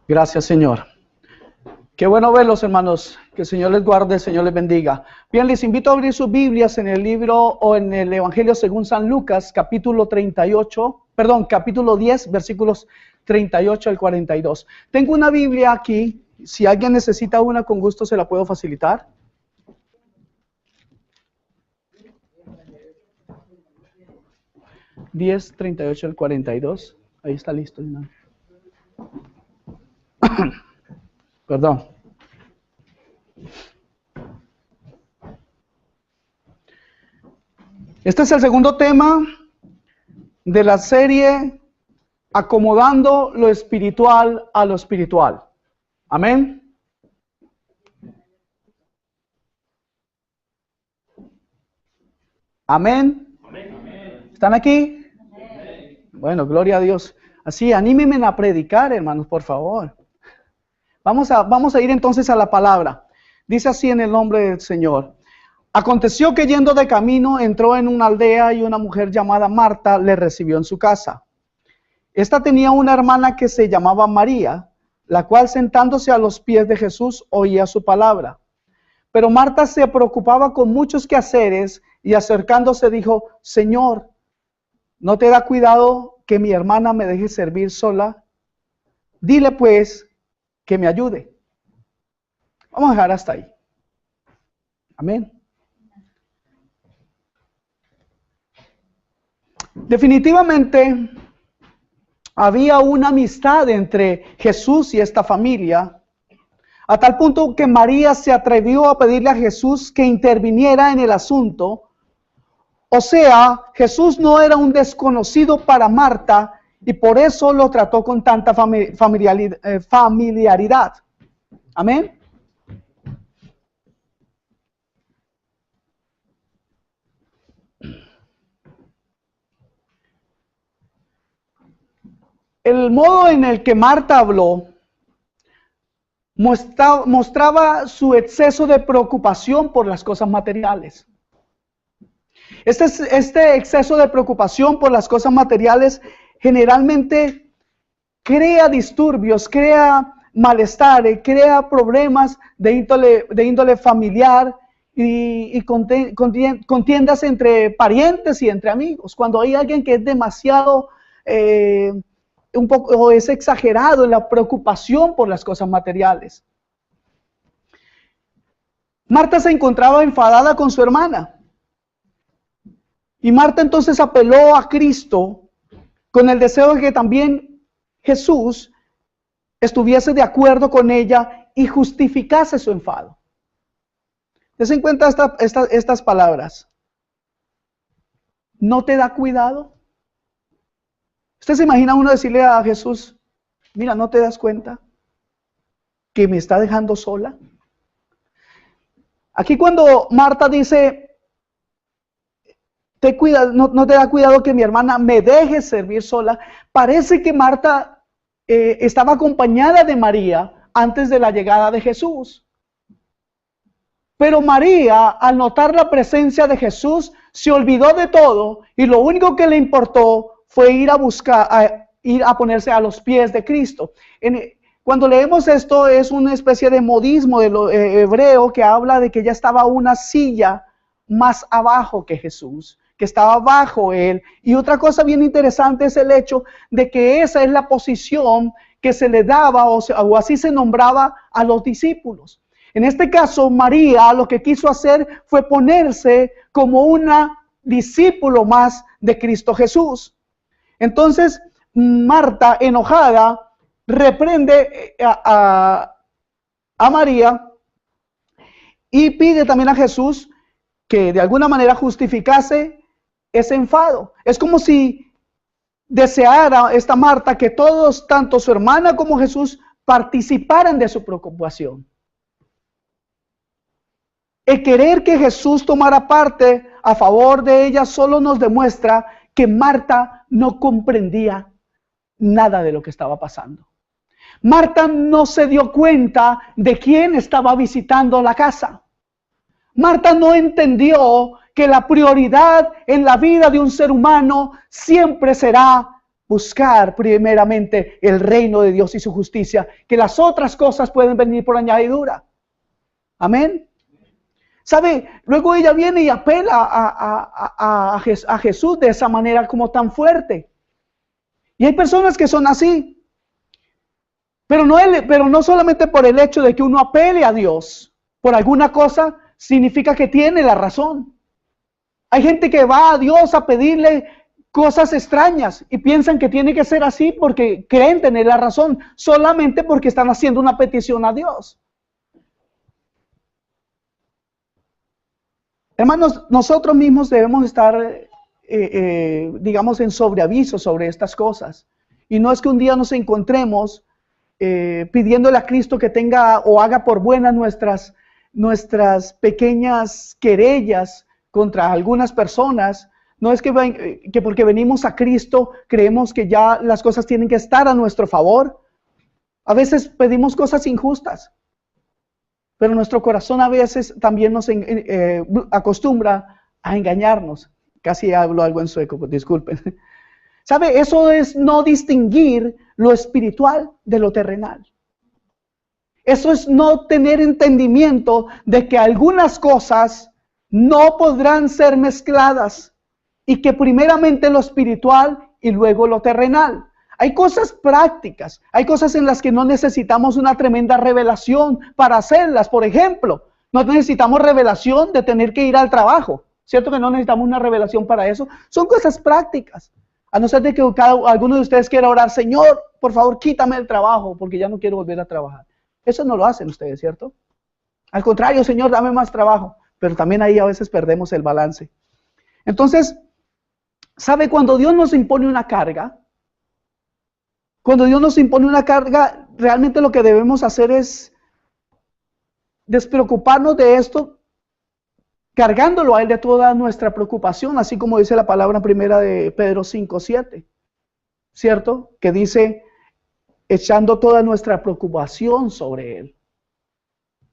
Gracias, Señor. Qué bueno verlos, hermanos. Que el Señor les guarde, el Señor les bendiga. Bien, les invito a abrir sus Biblias en el libro o en el Evangelio según San Lucas, capítulo 10, versículos 38 al 42. Tengo una Biblia aquí. Si alguien necesita una, con gusto se la puedo facilitar. Diez, 38 al 42. Ahí está listo. Perdón. Este es el segundo tema de la serie Acomodando lo espiritual a lo espiritual. Amén. Amén. ¿Están aquí? Bueno, gloria a Dios. Así, anímenme a predicar, hermanos, por favor. Vamos a ir entonces a la palabra. Dice así en el nombre del Señor. Aconteció que yendo de camino entró en una aldea y una mujer llamada Marta le recibió en su casa. Esta tenía una hermana que se llamaba María, la cual sentándose a los pies de Jesús oía su palabra. Pero Marta se preocupaba con muchos quehaceres y acercándose dijo: Señor, ¿no te da cuidado que mi hermana me deje servir sola? Dile pues que me ayude. Vamos a dejar hasta ahí. Amén. Definitivamente había una amistad entre Jesús y esta familia, a tal punto que María se atrevió a pedirle a Jesús que interviniera en el asunto. O sea, Jesús no era un desconocido para Marta y por eso lo trató con tanta familiaridad. Amén. El modo en el que Marta habló mostraba su exceso de preocupación por las cosas materiales. Este exceso de preocupación por las cosas materiales generalmente crea disturbios, crea malestar, crea problemas de índole familiar y contiendas entre parientes y entre amigos. Cuando hay alguien que es demasiado un poco o es exagerado en la preocupación por las cosas materiales. Marta se encontraba enfadada con su hermana. Y Marta entonces apeló a Cristo con el deseo de que también Jesús estuviese de acuerdo con ella y justificase su enfado. Dese en cuenta estas palabras. ¿No te da cuidado? ¿Usted se imagina uno decirle a Jesús: mira, ¿no te das cuenta que me está dejando sola? Aquí cuando Marta dice, no te da cuidado que mi hermana me deje servir sola, parece que Marta estaba acompañada de María antes de la llegada de Jesús. Pero María, al notar la presencia de Jesús, se olvidó de todo y lo único que le importó fue ir a ponerse a los pies de Cristo. Cuando leemos esto, es una especie de modismo de lo hebreo que habla de que ella estaba una silla más abajo que Jesús, que estaba bajo él. Y otra cosa bien interesante es el hecho de que esa es la posición que se le daba o así se nombraba a los discípulos. En este caso, María lo que quiso hacer fue ponerse como una discípulo más de Cristo Jesús. Entonces, Marta, enojada, reprende a María y pide también a Jesús que de alguna manera justificase ese enfado. Es como si deseara esta Marta que todos, tanto su hermana como Jesús, participaran de su preocupación. El querer que Jesús tomara parte a favor de ella solo nos demuestra que Marta no comprendía nada de lo que estaba pasando. Marta no se dio cuenta de quién estaba visitando la casa. Marta no entendió que la prioridad en la vida de un ser humano siempre será buscar primeramente el reino de Dios y su justicia, que las otras cosas pueden venir por añadidura. Amén. ¿Sabe? Luego ella viene y apela a Jesús de esa manera como tan fuerte. Y hay personas que son así. Pero no solamente por el hecho de que uno apele a Dios por alguna cosa, significa que tiene la razón. Hay gente que va a Dios a pedirle cosas extrañas y piensan que tiene que ser así porque creen tener la razón, solamente porque están haciendo una petición a Dios. Hermanos, nosotros mismos debemos estar, digamos, en sobreaviso sobre estas cosas. Y no es que un día nos encontremos pidiéndole a Cristo que tenga o haga por buenas nuestras pequeñas querellas contra algunas personas. No es que porque venimos a Cristo creemos que ya las cosas tienen que estar a nuestro favor. A veces pedimos cosas injustas, pero nuestro corazón a veces también nos acostumbra a engañarnos. Casi hablo algo en sueco, pues disculpen. ¿Sabe? Eso es no distinguir lo espiritual de lo terrenal. Eso es no tener entendimiento de que algunas cosas no podrán ser mezcladas y que primeramente lo espiritual y luego lo terrenal. Hay cosas prácticas, hay cosas en las que no necesitamos una tremenda revelación para hacerlas. Por ejemplo, no necesitamos revelación de tener que ir al trabajo. ¿Cierto que no necesitamos una revelación para eso? Son cosas prácticas. A no ser de que alguno de ustedes quiera orar, Señor, por favor, quítame el trabajo porque ya no quiero volver a trabajar. Eso no lo hacen ustedes, ¿cierto? Al contrario, Señor, dame más trabajo. Pero también ahí a veces perdemos el balance. Entonces, ¿sabe? Cuando Dios nos impone una carga, realmente lo que debemos hacer es despreocuparnos de esto, cargándolo a Él de toda nuestra preocupación, así como dice la palabra primera de Pedro 5:7, ¿cierto? Que dice, echando toda nuestra preocupación sobre Él.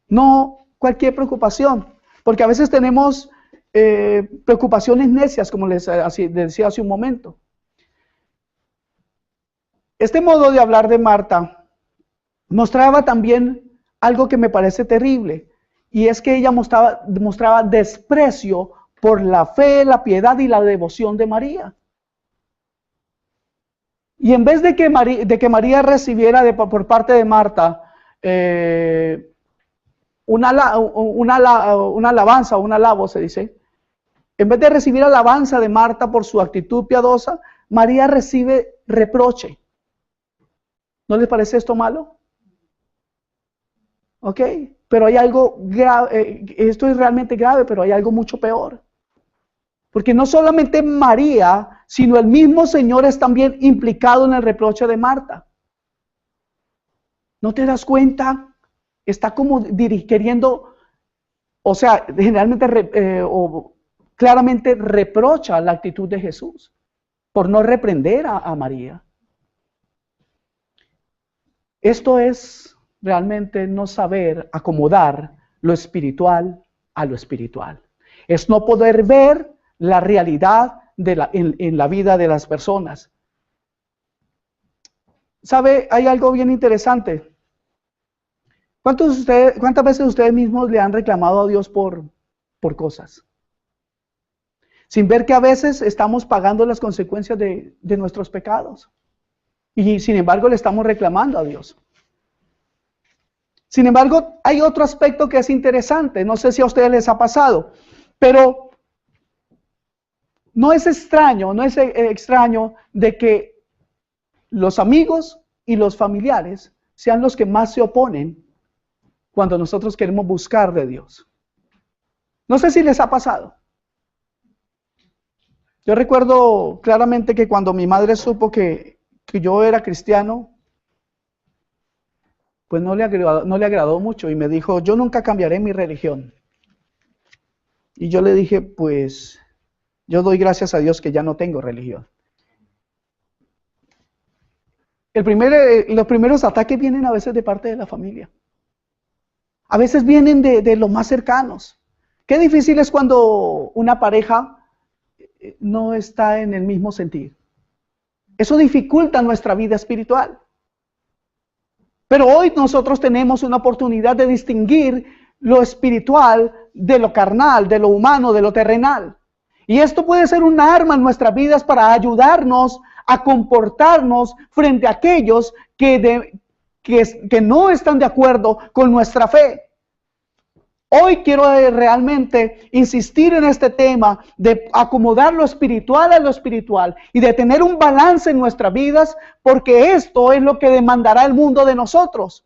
No cualquier preocupación, porque a veces tenemos preocupaciones necias, como les decía hace un momento. Este modo de hablar de Marta mostraba también algo que me parece terrible, y es que ella mostraba desprecio por la fe, la piedad y la devoción de María. Y en vez de que María recibiera por parte de Marta una alabanza, un alabo se dice, en vez de recibir alabanza de Marta por su actitud piadosa, María recibe reproche. ¿No les parece esto malo? ¿Ok? Pero hay algo grave, esto es realmente grave, pero hay algo mucho peor. Porque no solamente María, sino el mismo Señor es también implicado en el reproche de Marta. ¿No te das cuenta? Está como queriendo, o sea, generalmente claramente reprocha la actitud de Jesús por no reprender a María. Esto es realmente no saber acomodar lo espiritual a lo espiritual. Es no poder ver la realidad en la vida de las personas. ¿Sabe? Hay algo bien interesante. ¿Cuántas veces ustedes mismos le han reclamado a Dios por cosas? Sin ver que a veces estamos pagando las consecuencias de nuestros pecados. Y sin embargo le estamos reclamando a Dios. Sin embargo, hay otro aspecto que es interesante. No sé si a ustedes les ha pasado, pero no es extraño de que los amigos y los familiares sean los que más se oponen cuando nosotros queremos buscar de Dios. No sé si les ha pasado. Yo recuerdo claramente que cuando mi madre supo que yo era cristiano, pues no le agradó mucho y me dijo, yo nunca cambiaré mi religión. Y yo le dije, pues yo doy gracias a Dios que ya no tengo religión. Los primeros ataques vienen a veces de parte de la familia. A veces vienen de los más cercanos. Qué difícil es cuando una pareja no está en el mismo sentir. Eso dificulta nuestra vida espiritual. Pero hoy nosotros tenemos una oportunidad de distinguir lo espiritual de lo carnal, de lo humano, de lo terrenal. Y esto puede ser un arma en nuestras vidas para ayudarnos a comportarnos frente a aquellos que no están de acuerdo con nuestra fe. Hoy quiero realmente insistir en este tema de acomodar lo espiritual a lo espiritual y de tener un balance en nuestras vidas, porque esto es lo que demandará el mundo de nosotros.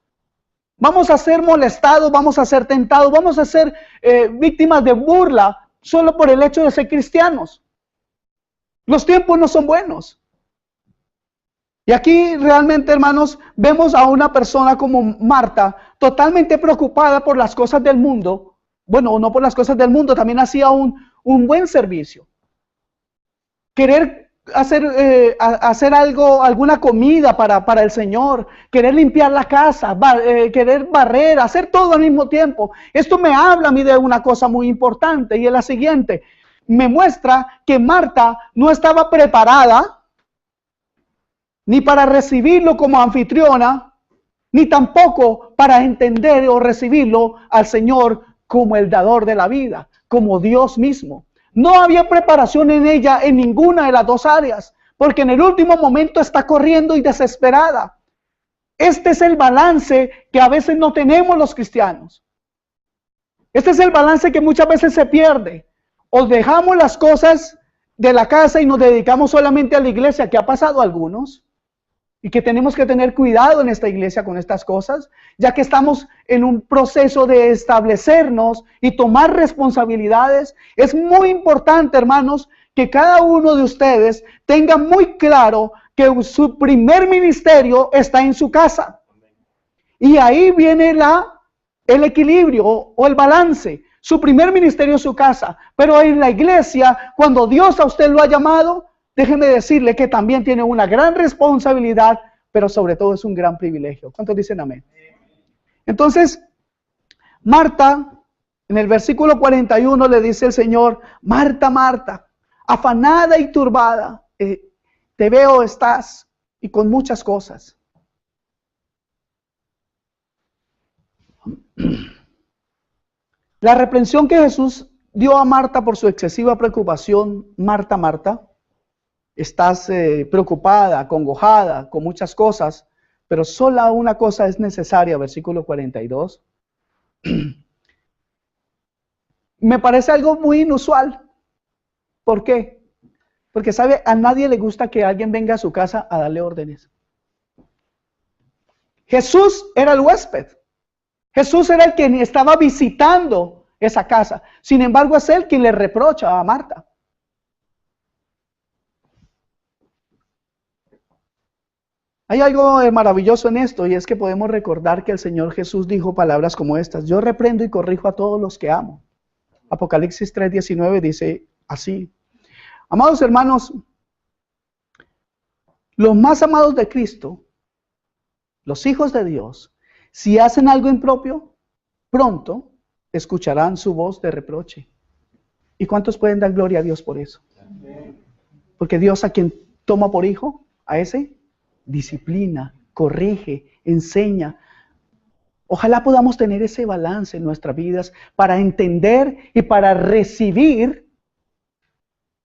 Vamos a ser molestados, vamos a ser tentados, vamos a ser víctimas de burla solo por el hecho de ser cristianos. Los tiempos no son buenos. Y aquí realmente, hermanos, vemos a una persona como Marta, totalmente preocupada por las cosas del mundo. Bueno, no por las cosas del mundo, también hacía un buen servicio. Querer hacer algo, alguna comida para el Señor, querer limpiar la casa, querer barrer, hacer todo al mismo tiempo. Esto me habla a mí de una cosa muy importante, y es la siguiente. Me muestra que Marta no estaba preparada ni para recibirlo como anfitriona, ni tampoco para entender o recibirlo al Señor como el dador de la vida, como Dios mismo. No había preparación en ella en ninguna de las dos áreas, porque en el último momento está corriendo y desesperada. Este es el balance que a veces no tenemos los cristianos. Este es el balance que muchas veces se pierde. O dejamos las cosas de la casa y nos dedicamos solamente a la iglesia, que ha pasado a algunos. Y que tenemos que tener cuidado en esta iglesia con estas cosas, ya que estamos en un proceso de establecernos y tomar responsabilidades. Es muy importante, hermanos, que cada uno de ustedes tenga muy claro que su primer ministerio está en su casa. Y ahí viene el equilibrio o el balance. Su primer ministerio es su casa, pero en la iglesia, cuando Dios a usted lo ha llamado, déjeme decirle que también tiene una gran responsabilidad, pero sobre todo es un gran privilegio. ¿Cuántos dicen amén? Entonces, Marta, en el versículo 41 le dice el Señor: Marta, Marta, afanada y turbada, te veo estás y con muchas cosas. La reprensión que Jesús dio a Marta por su excesiva preocupación: Marta, Marta, estás preocupada, acongojada, con muchas cosas, pero solo una cosa es necesaria, versículo 42. Me parece algo muy inusual. ¿Por qué? Porque, ¿sabe? A nadie le gusta que alguien venga a su casa a darle órdenes. Jesús era el huésped. Jesús era el quien estaba visitando esa casa. Sin embargo, es él quien le reprocha a Marta. Hay algo maravilloso en esto, y es que podemos recordar que el Señor Jesús dijo palabras como estas: yo reprendo y corrijo a todos los que amo. Apocalipsis 3:19 dice así. Amados hermanos, los más amados de Cristo, los hijos de Dios, si hacen algo impropio, pronto escucharán su voz de reproche. ¿Y cuántos pueden dar gloria a Dios por eso? Porque Dios, a quien toma por hijo, a ese disciplina, corrige, enseña. Ojalá podamos tener ese balance en nuestras vidas para entender y para recibir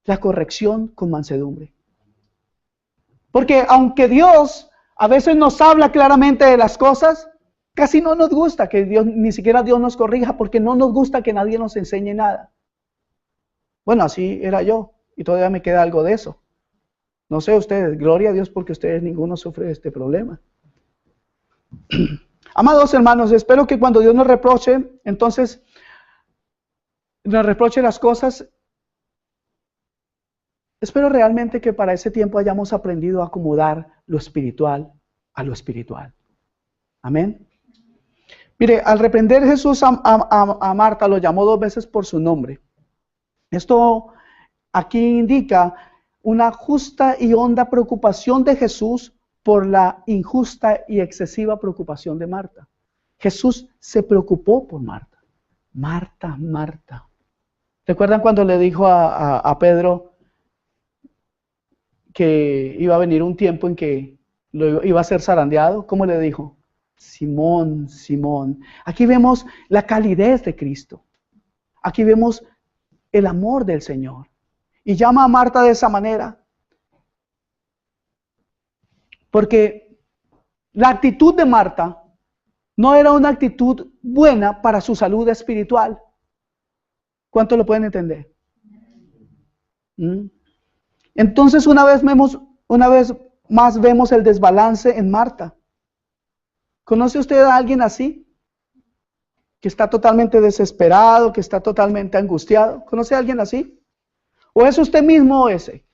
la corrección con mansedumbre. Porque aunque Dios a veces nos habla claramente de las cosas, casi no nos gusta que Dios, ni siquiera Dios nos corrija, porque no nos gusta que nadie nos enseñe nada. Bueno, así era yo, y todavía me queda algo de eso. No sé ustedes, gloria a Dios porque ustedes ninguno sufre de este problema. Amados hermanos, espero que cuando Dios nos reproche, entonces nos reproche las cosas, espero realmente que para ese tiempo hayamos aprendido a acomodar lo espiritual a lo espiritual. Amén. Mire, al reprender Jesús a Marta, lo llamó 2 veces por su nombre. Esto aquí indica una justa y honda preocupación de Jesús por la injusta y excesiva preocupación de Marta. Jesús se preocupó por Marta. Marta, Marta. ¿Recuerdan cuando le dijo a Pedro: que iba a venir un tiempo en que lo iba a ser zarandeado, ¿cómo le dijo? Simón, Simón. Aquí vemos la calidez de Cristo. Aquí vemos el amor del Señor. Y llama a Marta de esa manera. Porque la actitud de Marta no era una actitud buena para su salud espiritual. ¿Cuánto lo pueden entender? Entonces una vez más vemos el desbalance en Marta. ¿Conoce usted a alguien así? Que está totalmente desesperado, que está totalmente angustiado. ¿Conoce a alguien así? ¿O es usted mismo ese?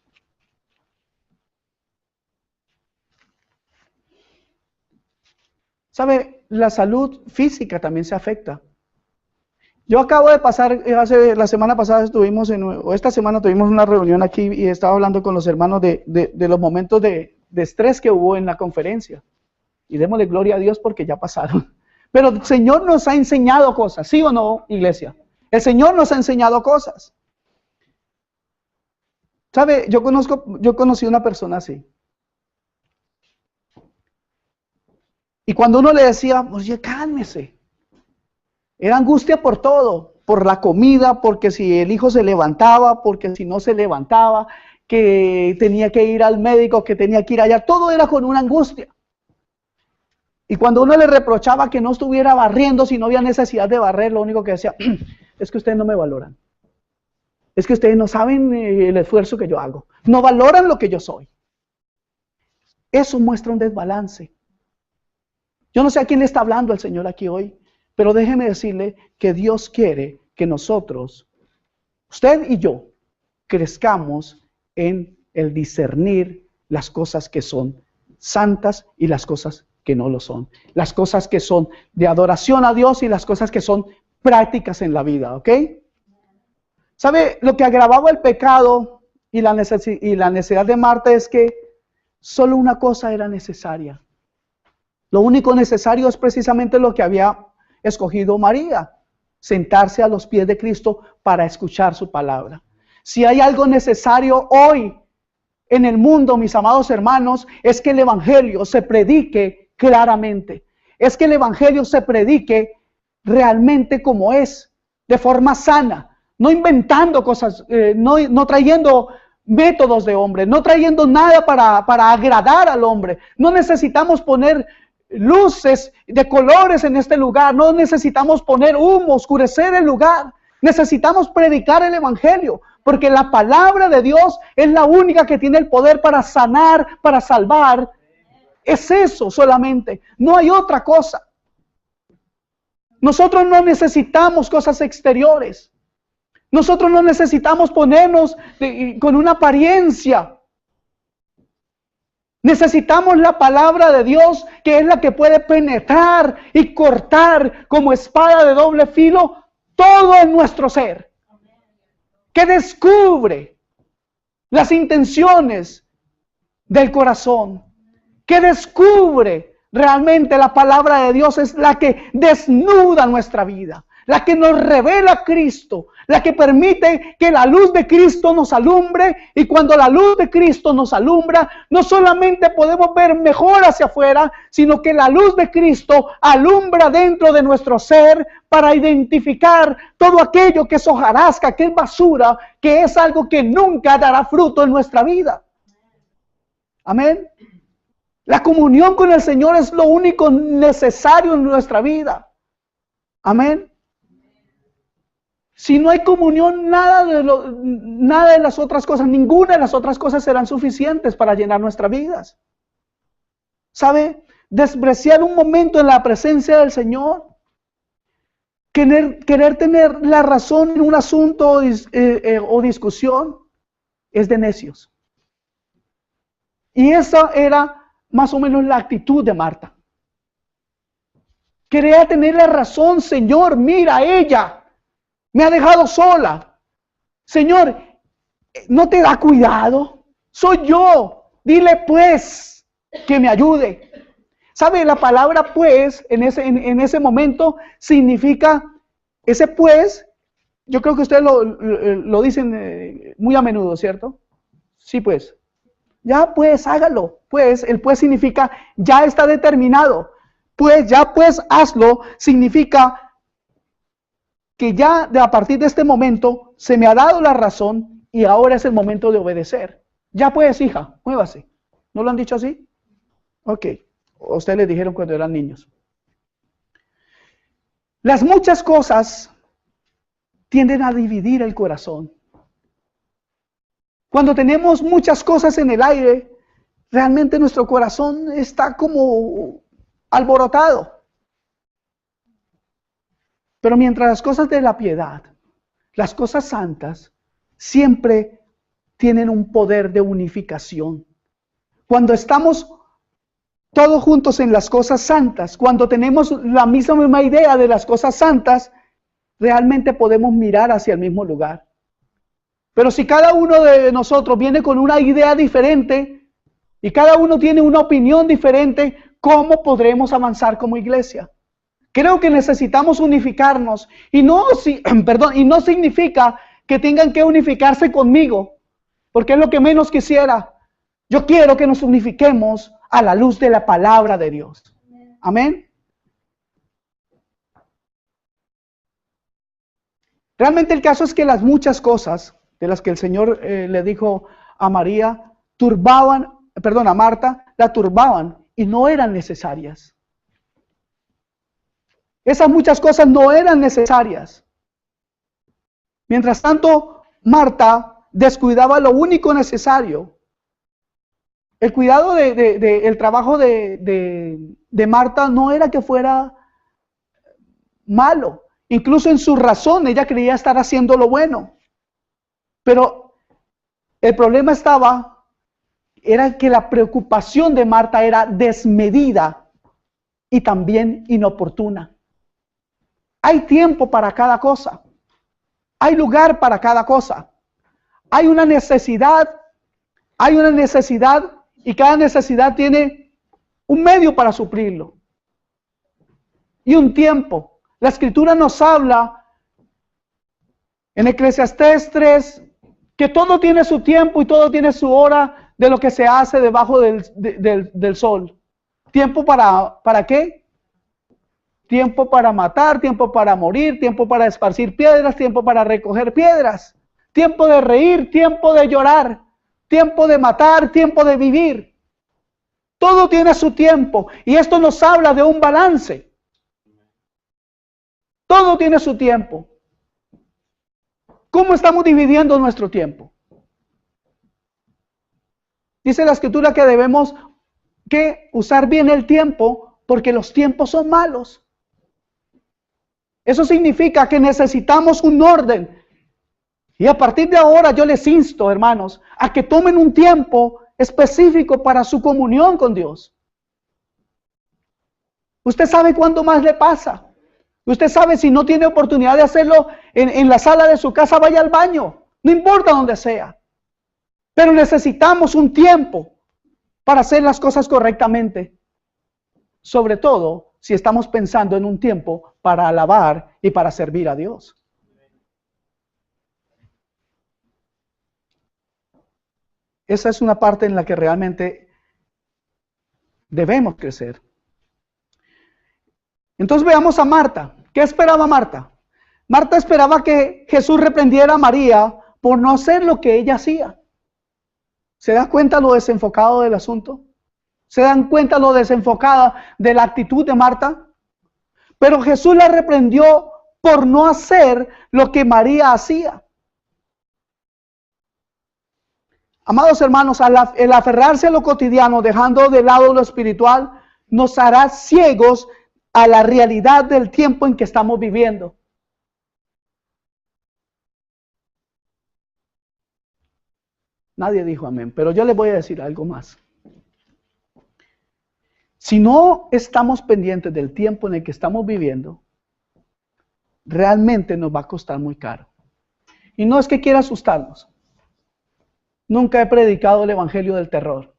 ¿Sabe? La salud física también se afecta. Yo acabo de pasar, la semana pasada esta semana tuvimos una reunión aquí y estaba hablando con los hermanos de los momentos de estrés que hubo en la conferencia. Y démosle gloria a Dios porque ya pasaron. Pero el Señor nos ha enseñado cosas, ¿sí o no, iglesia? El Señor nos ha enseñado cosas. ¿Sabe? Yo conocí una persona así. Y cuando uno le decía, oye, cálmese. Era angustia por todo, por la comida, porque si el hijo se levantaba, porque si no se levantaba, que tenía que ir al médico, que tenía que ir allá, todo era con una angustia. Y cuando uno le reprochaba que no estuviera barriendo, si no había necesidad de barrer, lo único que decía, es que ustedes no me valoran. Es que ustedes no saben el esfuerzo que yo hago. No valoran lo que yo soy. Eso muestra un desbalance. Yo no sé a quién le está hablando el Señor aquí hoy, pero déjeme decirle que Dios quiere que nosotros, usted y yo, crezcamos en el discernir las cosas que son santas y las cosas que no lo son. Las cosas que son de adoración a Dios y las cosas que son prácticas en la vida, ¿ok? ¿Sabe? Lo que agravaba el pecado y la necesidad de Marta es que solo una cosa era necesaria. Lo único necesario es precisamente lo que había escogido María, sentarse a los pies de Cristo para escuchar su palabra. Si hay algo necesario hoy en el mundo, mis amados hermanos, es que el Evangelio se predique claramente. Es que el Evangelio se predique realmente como es, de forma sana, no inventando cosas, no trayendo métodos de hombre, no trayendo nada para agradar al hombre. No necesitamos poner luces de colores en este lugar, no necesitamos poner humo, oscurecer el lugar. Necesitamos predicar el Evangelio, porque la palabra de Dios es la única que tiene el poder para sanar, para salvar. Es eso solamente, no hay otra cosa. Nosotros no necesitamos cosas exteriores. Nosotros no necesitamos ponernos con una apariencia. Necesitamos la palabra de Dios, que es la que puede penetrar y cortar como espada de doble filo todo en nuestro ser. Que descubre las intenciones del corazón. Que descubre realmente la palabra de Dios es la que desnuda nuestra vida. La que nos revela a Cristo, la que permite que la luz de Cristo nos alumbre, y cuando la luz de Cristo nos alumbra, no solamente podemos ver mejor hacia afuera, sino que la luz de Cristo alumbra dentro de nuestro ser para identificar todo aquello que es hojarasca, que es basura, que es algo que nunca dará fruto en nuestra vida. Amén. La comunión con el Señor es lo único necesario en nuestra vida. Amén. Si no hay comunión, nada de las otras cosas, ninguna de las otras cosas serán suficientes para llenar nuestras vidas. ¿Sabe? Despreciar un momento en la presencia del Señor, querer tener la razón en un asunto o discusión, es de necios. Y esa era más o menos la actitud de Marta. Quería tener la razón. Señor, mira, ella me ha dejado sola. Señor, ¿no te da cuidado? Soy yo. Dile pues que me ayude. ¿Sabe? La palabra pues en ese momento significa, ese pues, yo creo que ustedes lo dicen muy a menudo, ¿cierto? Sí pues. Ya pues hágalo. Pues, el pues significa ya está determinado. Pues, ya pues hazlo significa que ya a partir de este momento se me ha dado la razón y ahora es el momento de obedecer. Ya pues, hija, muévase. ¿No lo han dicho así? Ok. O ustedes les dijeron cuando eran niños. Las muchas cosas tienden a dividir el corazón. Cuando tenemos muchas cosas en el aire, realmente nuestro corazón está como alborotado. Pero mientras las cosas de la piedad, las cosas santas, siempre tienen un poder de unificación. Cuando estamos todos juntos en las cosas santas, cuando tenemos la misma idea de las cosas santas, realmente podemos mirar hacia el mismo lugar. Pero si cada uno de nosotros viene con una idea diferente y cada uno tiene una opinión diferente, ¿cómo podremos avanzar como iglesia? Creo que necesitamos unificarnos y no significa que tengan que unificarse conmigo, porque es lo que menos quisiera. Yo quiero que nos unifiquemos a la luz de la palabra de Dios. Amén. Realmente el caso es que las muchas cosas de las que el Señor le dijo a María, a Marta, la turbaban y no eran necesarias. Esas muchas cosas no eran necesarias. Mientras tanto, Marta descuidaba lo único necesario. El cuidado el trabajo de Marta no era que fuera malo. Incluso en su razón ella creía estar haciendo lo bueno. Pero el problema era que la preocupación de Marta era desmedida y también inoportuna. Hay tiempo para cada cosa. Hay lugar para cada cosa. Hay una necesidad y cada necesidad tiene un medio para suplirlo. Y un tiempo. La Escritura nos habla en Eclesiastés 3 que todo tiene su tiempo y todo tiene su hora de lo que se hace debajo del sol. ¿Tiempo para qué? Tiempo para matar, tiempo para morir, tiempo para esparcir piedras, tiempo para recoger piedras, tiempo de reír, tiempo de llorar, tiempo de matar, tiempo de vivir. Todo tiene su tiempo y esto nos habla de un balance. Todo tiene su tiempo. ¿Cómo estamos dividiendo nuestro tiempo? Dice la Escritura que debemos usar bien el tiempo porque los tiempos son malos. Eso significa que necesitamos un orden. Y a partir de ahora yo les insto, hermanos, a que tomen un tiempo específico para su comunión con Dios. Usted sabe cuándo más le pasa. Usted sabe si no tiene oportunidad de hacerlo en la sala de su casa, vaya al baño. No importa dónde sea. Pero necesitamos un tiempo para hacer las cosas correctamente. Sobre todo si estamos pensando en un tiempo para alabar y para servir a Dios. Esa es una parte en la que realmente debemos crecer. Entonces veamos a Marta. ¿Qué esperaba Marta? Marta esperaba que Jesús reprendiera a María por no hacer lo que ella hacía. ¿Se dan cuenta lo desenfocado del asunto? ¿Se dan cuenta lo desenfocada de la actitud de Marta? Pero Jesús la reprendió por no hacer lo que María hacía. Amados hermanos, el aferrarse a lo cotidiano, dejando de lado lo espiritual, nos hará ciegos a la realidad del tiempo en que estamos viviendo. Nadie dijo amén, pero yo les voy a decir algo más. Si no estamos pendientes del tiempo en el que estamos viviendo, realmente nos va a costar muy caro. Y no es que quiera asustarnos. Nunca he predicado el evangelio del terror.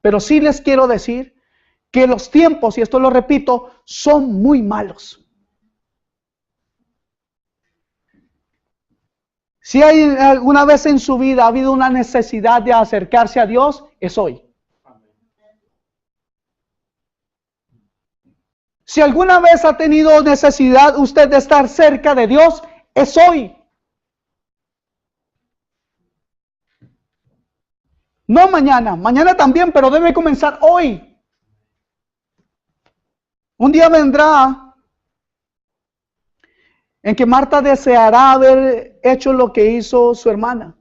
Pero sí les quiero decir que los tiempos, y esto lo repito, son muy malos. Si hay alguna vez en su vida ha habido una necesidad de acercarse a Dios, es hoy. Si alguna vez ha tenido necesidad usted de estar cerca de Dios, es hoy. No mañana, mañana también, pero debe comenzar hoy. Un día vendrá en que Marta deseará haber hecho lo que hizo su hermana.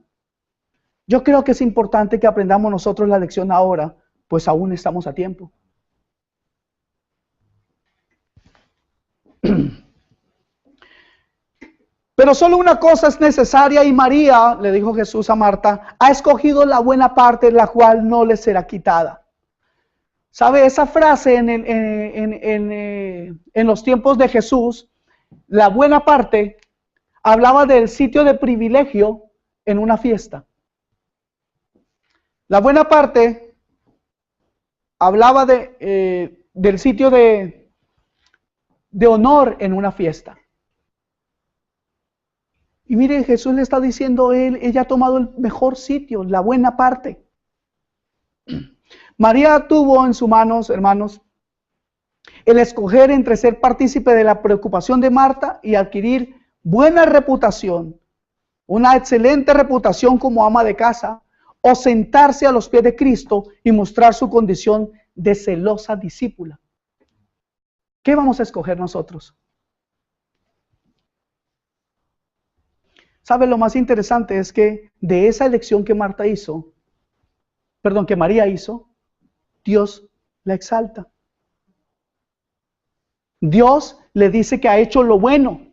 Yo creo que es importante que aprendamos nosotros la lección ahora, pues aún estamos a tiempo. Pero solo una cosa es necesaria y María, le dijo Jesús a Marta, ha escogido la buena parte, la cual no le será quitada. ¿Sabe? Esa frase en los tiempos de Jesús, la buena parte, hablaba del sitio de privilegio en una fiesta. La buena parte hablaba del sitio de honor en una fiesta. Y mire, Jesús le está diciendo, ella ha tomado el mejor sitio, la buena parte. María tuvo en sus manos, hermanos, el escoger entre ser partícipe de la preocupación de Marta y adquirir buena reputación, una excelente reputación como ama de casa, o sentarse a los pies de Cristo y mostrar su condición de celosa discípula. ¿Qué vamos a escoger nosotros? ¿Sabe? Lo más interesante es que de esa elección que María hizo, Dios la exalta. Dios le dice que ha hecho lo bueno.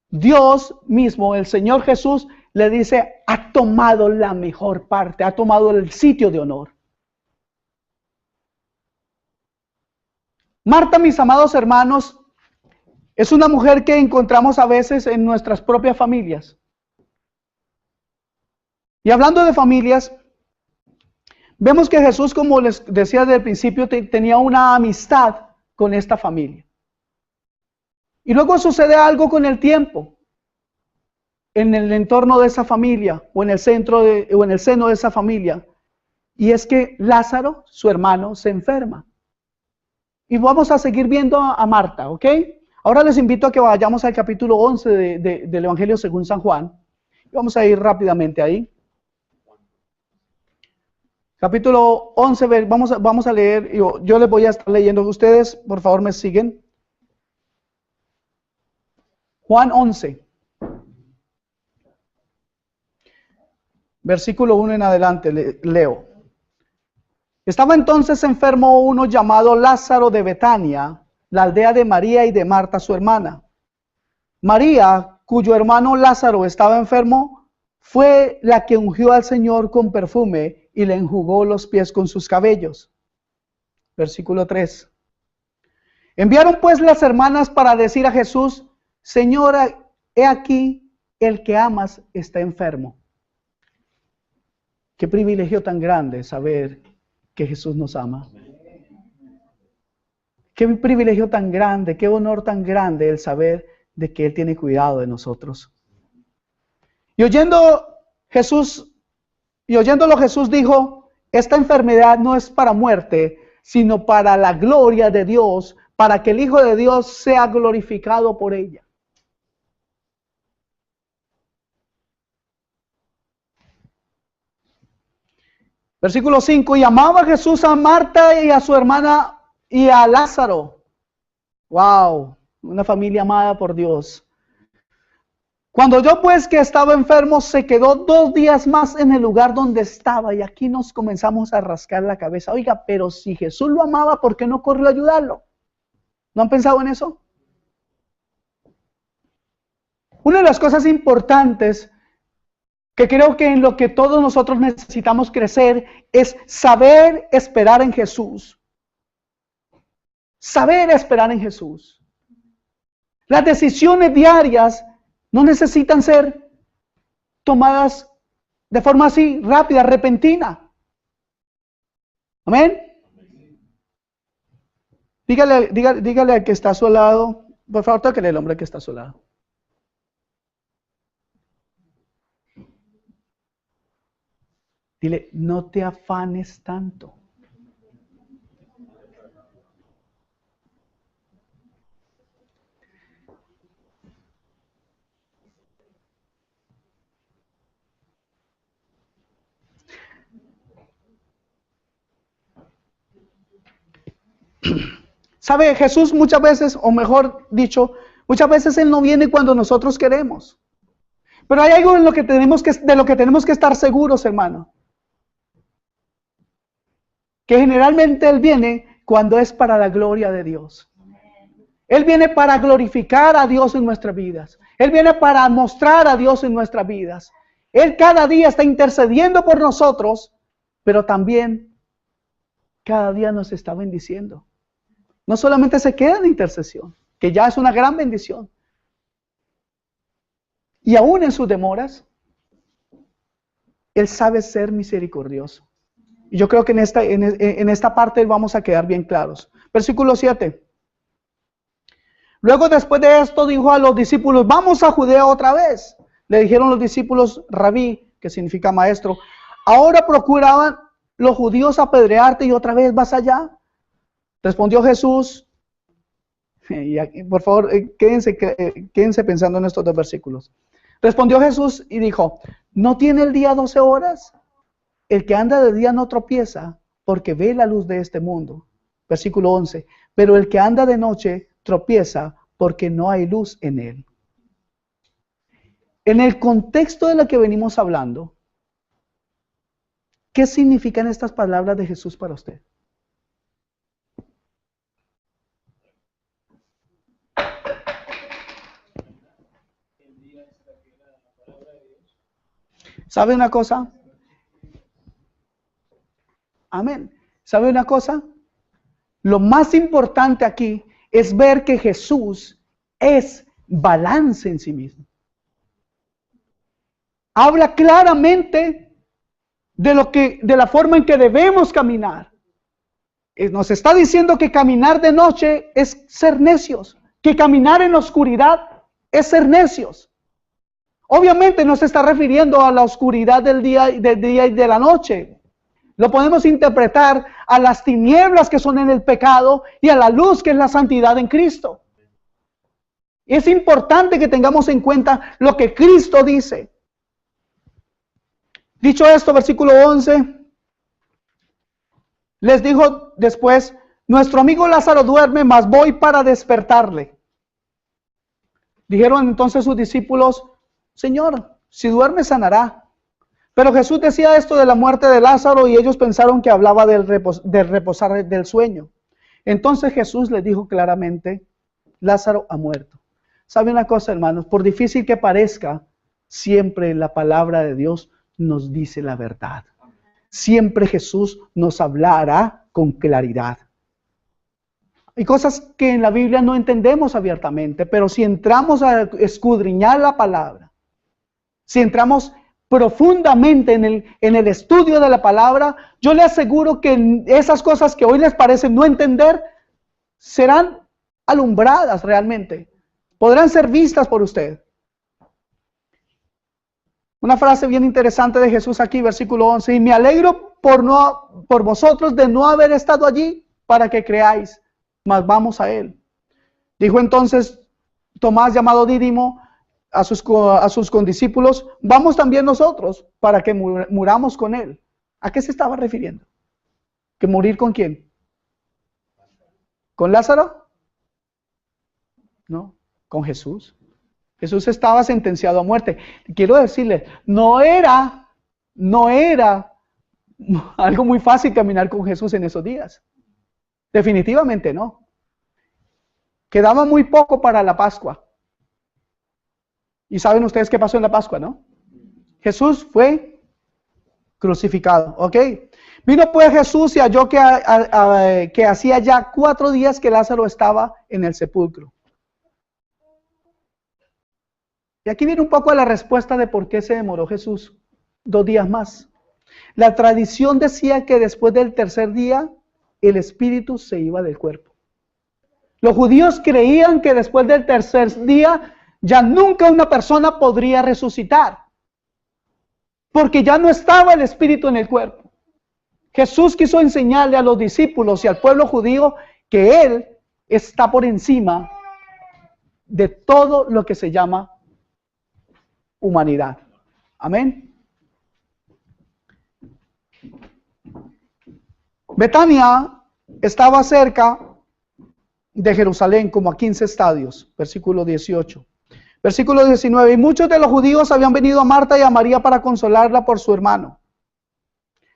Dios mismo, el Señor Jesús, le dice, ha tomado la mejor parte, ha tomado el sitio de honor. Marta, mis amados hermanos, es una mujer que encontramos a veces en nuestras propias familias. Y hablando de familias, vemos que Jesús, como les decía desde el principio, tenía una amistad con esta familia. Y luego sucede algo con el tiempo en el entorno de esa familia o en el seno de esa familia. Y es que Lázaro, su hermano, se enferma. Y vamos a seguir viendo a Marta, ¿ok? Ahora les invito a que vayamos al capítulo 11 del Evangelio según San Juan. Vamos a ir rápidamente ahí. Capítulo 11, vamos a leer, yo les voy a estar leyendo. Ustedes, por favor, me siguen. Juan 11. Versículo 1 en adelante, leo. Estaba entonces enfermo uno llamado Lázaro de Betania, la aldea de María y de Marta su hermana. María, cuyo hermano Lázaro estaba enfermo, fue la que ungió al Señor con perfume y le enjugó los pies con sus cabellos. Versículo 3. Enviaron pues las hermanas para decir a Jesús, Señora, he aquí, el que amas está enfermo. Qué privilegio tan grande saber que Jesús nos ama. Qué privilegio tan grande, qué honor tan grande el saber de que Él tiene cuidado de nosotros. Y oyéndolo Jesús dijo, esta enfermedad no es para muerte, sino para la gloria de Dios, para que el Hijo de Dios sea glorificado por ella. Versículo 5, y amaba Jesús a Marta y a su hermana y a Lázaro. Wow, una familia amada por Dios. Cuando yo pues que estaba enfermo, se quedó 2 días más en el lugar donde estaba. Y aquí nos comenzamos a rascar la cabeza. Oiga, pero si Jesús lo amaba, ¿por qué no corrió a ayudarlo? ¿No han pensado en eso? Una de las cosas importantes que creo que en lo que todos nosotros necesitamos crecer es saber esperar en Jesús. Saber esperar en Jesús. Las decisiones diarias no necesitan ser tomadas de forma así rápida, repentina. Amén. Dígale al que está a su lado, por favor, tóquele el hombre que está a su lado. Dile, no te afanes tanto. ¿Sabe? Jesús muchas veces, o mejor dicho, muchas veces Él no viene cuando nosotros queremos. Pero hay algo de lo que tenemos que estar seguros, hermano. Que generalmente Él viene cuando es para la gloria de Dios. Él viene para glorificar a Dios en nuestras vidas. Él viene para mostrar a Dios en nuestras vidas. Él cada día está intercediendo por nosotros, pero también cada día nos está bendiciendo. No solamente se queda en intercesión, que ya es una gran bendición. Y aún en sus demoras, Él sabe ser misericordioso. Y yo creo que en esta parte vamos a quedar bien claros. Versículo 7. Luego, después de esto, dijo a los discípulos, vamos a Judea otra vez. Le dijeron los discípulos, Rabí, que significa maestro, ahora procuraban los judíos apedrearte y otra vez vas allá. Respondió Jesús, y aquí, por favor, quédense pensando en estos dos versículos. Respondió Jesús y dijo, ¿no tiene el día 12 horas? El que anda de día no tropieza, porque ve la luz de este mundo. Versículo 11, pero el que anda de noche tropieza, porque no hay luz en él. En el contexto de lo que venimos hablando, ¿qué significan estas palabras de Jesús para usted? ¿Sabe una cosa? Amén. ¿Sabe una cosa? Lo más importante aquí es ver que Jesús es balance en sí mismo. Habla claramente de la forma en que debemos caminar. Nos está diciendo que caminar de noche es ser necios, que caminar en la oscuridad es ser necios. Obviamente no se está refiriendo a la oscuridad del día y de la noche. Lo podemos interpretar a las tinieblas que son en el pecado y a la luz que es la santidad en Cristo. Es importante que tengamos en cuenta lo que Cristo dice. Dicho esto, versículo 11, les dijo después, nuestro amigo Lázaro duerme, mas voy para despertarle. Dijeron entonces sus discípulos, Señor, si duerme sanará. Pero Jesús decía esto de la muerte de Lázaro y ellos pensaron que hablaba del reposar del sueño. Entonces Jesús les dijo claramente, Lázaro ha muerto. ¿Sabe una cosa, hermanos? Por difícil que parezca, siempre la palabra de Dios nos dice la verdad. Siempre Jesús nos hablará con claridad. Hay cosas que en la Biblia no entendemos abiertamente, pero si entramos a escudriñar la palabra, si entramos profundamente en el estudio de la palabra, yo le aseguro que esas cosas que hoy les parecen no entender, serán alumbradas realmente. Podrán ser vistas por usted. Una frase bien interesante de Jesús aquí, versículo 11. Y me alegro por vosotros de no haber estado allí para que creáis, mas vamos a él. Dijo entonces Tomás, llamado Dídimo, a sus condiscípulos, vamos también nosotros para que muramos con él. ¿A qué se estaba refiriendo? ¿Que morir con quién? ¿Con Lázaro? No, con Jesús. Jesús estaba sentenciado a muerte. Quiero decirles, no era algo muy fácil caminar con Jesús en esos días. Definitivamente no. Quedaba muy poco para la Pascua. Y saben ustedes qué pasó en la Pascua, ¿no? Jesús fue crucificado, ¿ok? Vino pues Jesús y halló que hacía ya 4 días que Lázaro estaba en el sepulcro. Y aquí viene un poco la respuesta de por qué se demoró Jesús 2 días más. La tradición decía que después del 3er día, el espíritu se iba del cuerpo. Los judíos creían que después del 3er día, ya nunca una persona podría resucitar. porque ya no estaba el espíritu en el cuerpo. Jesús quiso enseñarle a los discípulos y al pueblo judío que Él está por encima de todo lo que se llama humanidad. Amén. Betania estaba cerca de Jerusalén, como a 15 estadios, versículo 18. Versículo 19, y muchos de los judíos habían venido a Marta y a María para consolarla por su hermano.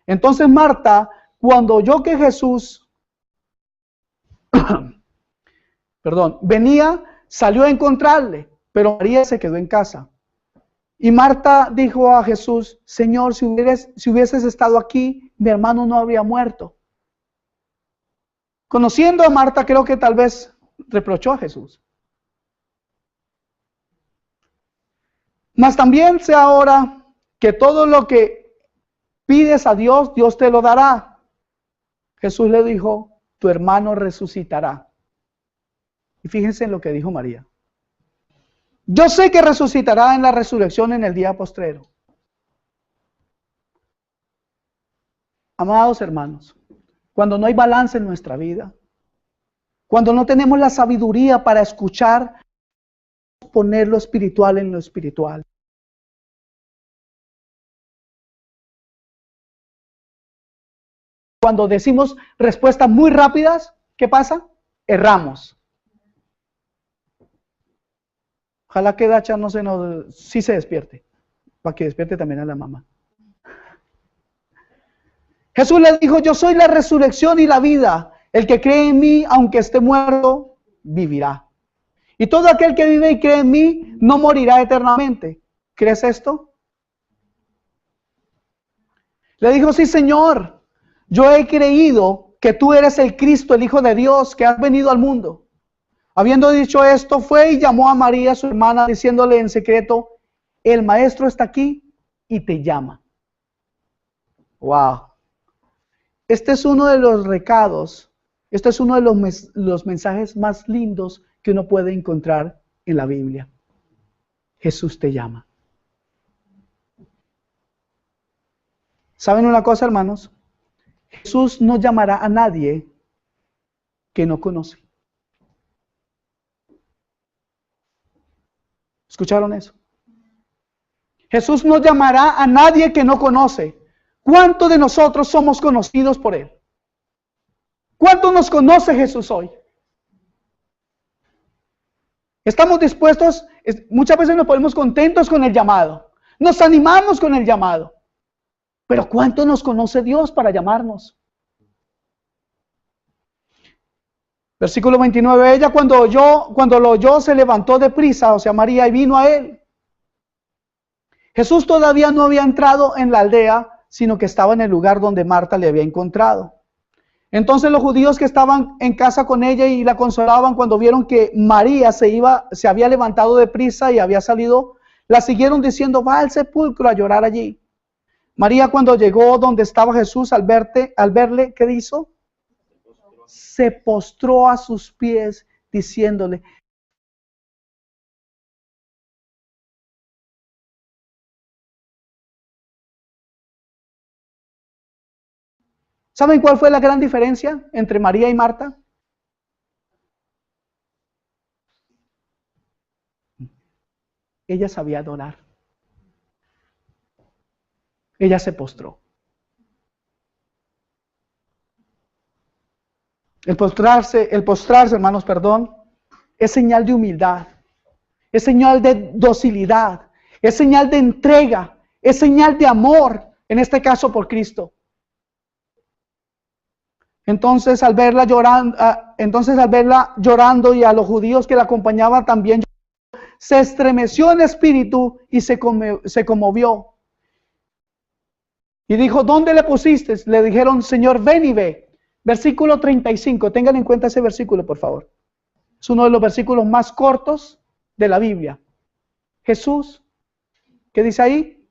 Entonces Marta, cuando oyó que Jesús, venía, salió a encontrarle, pero María se quedó en casa. Y Marta dijo a Jesús, Señor, si hubieses estado aquí, mi hermano no habría muerto. Conociendo a Marta, creo que tal vez reprochó a Jesús. Mas también sé ahora que todo lo que pides a Dios, Dios te lo dará. Jesús le dijo, tu hermano resucitará. Y fíjense en lo que dijo María. Yo sé que resucitará en la resurrección en el día postrero. Amados hermanos, cuando no hay balance en nuestra vida, cuando no tenemos la sabiduría para escuchar, poner lo espiritual en lo espiritual. Cuando decimos respuestas muy rápidas, ¿qué pasa? Erramos. Ojalá que Dacha sí se despierte, para que despierte también a la mamá. Jesús le dijo, yo soy la resurrección y la vida. El que cree en mí, aunque esté muerto, vivirá. Y todo aquel que vive y cree en mí, no morirá eternamente. ¿Crees esto? Le dijo, sí, Señor, yo he creído que tú eres el Cristo, el Hijo de Dios, que has venido al mundo. Habiendo dicho esto, fue y llamó a María, su hermana, diciéndole en secreto, el Maestro está aquí y te llama. Wow. Este es uno de los recados, este es uno de los mensajes más lindos que uno puede encontrar en la Biblia. Jesús te llama. ¿Saben una cosa, hermanos? Jesús no llamará a nadie que no conoce. ¿Escucharon eso? Jesús no llamará a nadie que no conoce. ¿Cuántos de nosotros somos conocidos por Él? ¿Cuánto nos conoce Jesús hoy? Estamos dispuestos, muchas veces nos ponemos contentos con el llamado, nos animamos con el llamado, pero ¿cuánto nos conoce Dios para llamarnos? Versículo 29, ella cuando lo oyó se levantó deprisa, o sea María, y vino a Él. Jesús todavía no había entrado en la aldea, sino que estaba en el lugar donde Marta le había encontrado. Entonces los judíos que estaban en casa con ella y la consolaban, cuando vieron que María se había levantado deprisa y había salido, la siguieron diciendo, va al sepulcro a llorar allí. María, cuando llegó donde estaba Jesús, al verle, ¿qué hizo? Se postró a sus pies diciéndole, ¿saben cuál fue la gran diferencia entre María y Marta? Ella sabía adorar. Ella se postró. El postrarse, hermanos, es señal de humildad, es señal de docilidad, es señal de entrega, es señal de amor, en este caso por Cristo. Entonces al verla llorando y a los judíos que la acompañaban también, se estremeció en espíritu y se conmovió. Y dijo, ¿dónde le pusiste? Le dijeron, Señor, ven y ve. Versículo 35, tengan en cuenta ese versículo, por favor. Es uno de los versículos más cortos de la Biblia. Jesús, ¿qué dice ahí?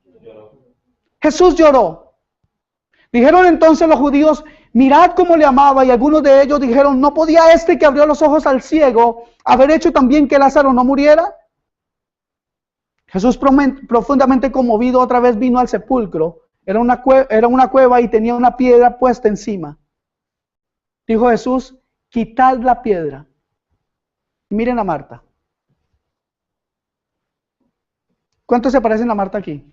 Jesús lloró. Dijeron entonces los judíos, mirad cómo le amaba, y algunos de ellos dijeron, ¿no podía este que abrió los ojos al ciego haber hecho también que Lázaro no muriera? Jesús, profundamente conmovido, otra vez vino al sepulcro. Era una cueva y tenía una piedra puesta encima. Dijo Jesús, quitad la piedra. Y miren a Marta. ¿Cuántos se parecen a Marta aquí?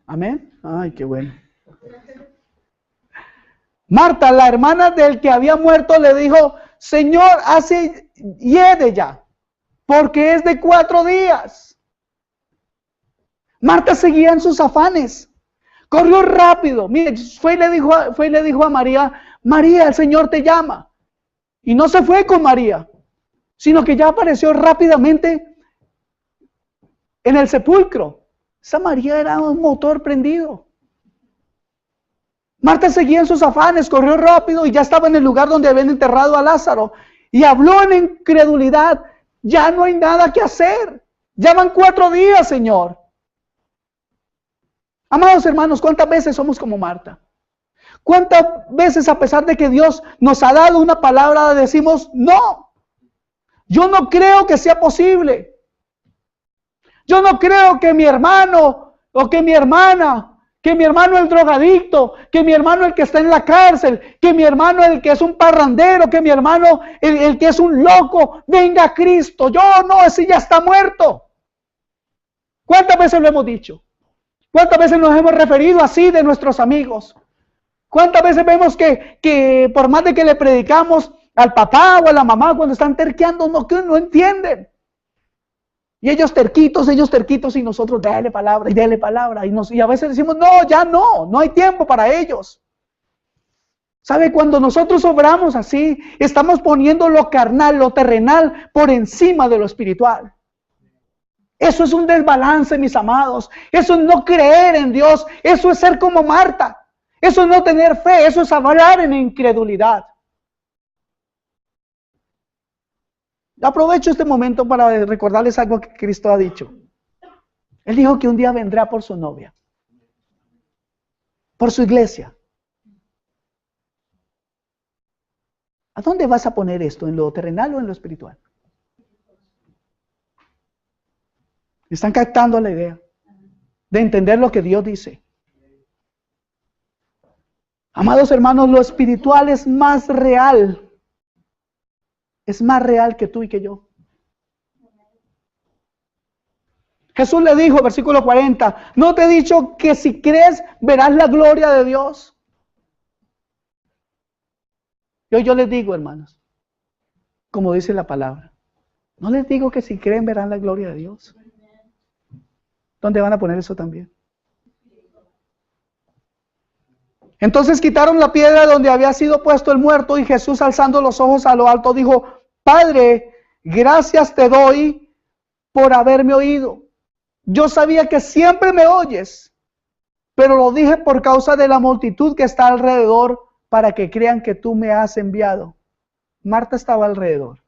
Amén. Ay, qué bueno. Marta, la hermana del que había muerto, le dijo, Señor, hiede ya, porque es de 4 días. Marta seguía en sus afanes. Corrió rápido. Mire, fue y le dijo a María, María, el Señor te llama. Y no se fue con María, sino que ya apareció rápidamente en el sepulcro. Esa María era un motor prendido. Marta seguía en sus afanes, corrió rápido y ya estaba en el lugar donde habían enterrado a Lázaro. Y habló en incredulidad, ya no hay nada que hacer. Ya van 4 días, Señor. Amados hermanos, ¿cuántas veces somos como Marta? ¿Cuántas veces, a pesar de que Dios nos ha dado una palabra, decimos, no, yo no creo que sea posible? Yo no creo que mi hermano o que mi hermana, que mi hermano el drogadicto, que mi hermano el que está en la cárcel, que mi hermano el que es un parrandero, que mi hermano el que es un loco, venga a Cristo. Yo no, ese ya está muerto. ¿Cuántas veces lo hemos dicho? ¿Cuántas veces nos hemos referido así de nuestros amigos? ¿Cuántas veces vemos que por más de que le predicamos al papá o a la mamá cuando están terqueando, no entienden? Y ellos terquitos y nosotros dale palabra y dale palabra. Y a veces decimos, no, ya no hay tiempo para ellos. ¿Sabe? Cuando nosotros obramos así, estamos poniendo lo carnal, lo terrenal, por encima de lo espiritual. Eso es un desbalance, mis amados. Eso es no creer en Dios. Eso es ser como Marta. Eso es no tener fe. Eso es hablar en incredulidad. Aprovecho este momento para recordarles algo que Cristo ha dicho. Él dijo que un día vendrá por su novia, por su iglesia. ¿A dónde vas a poner esto? ¿En lo terrenal o en lo espiritual? ¿Están captando la idea de entender lo que Dios dice? Amados hermanos, lo espiritual es más real. Es más real que tú y que yo. Jesús le dijo, versículo 40, ¿no te he dicho que si crees verás la gloria de Dios? Yo les digo, hermanos, como dice la palabra, no les digo que si creen verán la gloria de Dios. ¿Dónde van a poner eso también? Entonces quitaron la piedra donde había sido puesto el muerto y Jesús, alzando los ojos a lo alto, dijo, Padre, gracias te doy por haberme oído. Yo sabía que siempre me oyes, pero lo dije por causa de la multitud que está alrededor, para que crean que tú me has enviado. Marta estaba alrededor.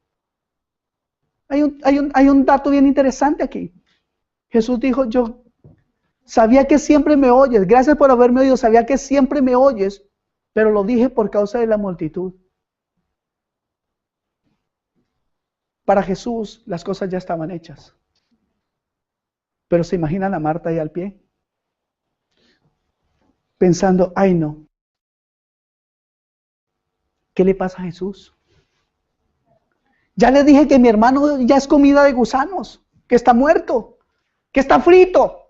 Hay un dato bien interesante aquí. Jesús dijo, yo sabía que siempre me oyes, gracias por haberme oído, sabía que siempre me oyes, pero lo dije por causa de la multitud. Para Jesús las cosas ya estaban hechas. Pero se imaginan a Marta ahí al pie, pensando, ay no, ¿qué le pasa a Jesús? Ya le dije que mi hermano ya es comida de gusanos, que está muerto, que está frito,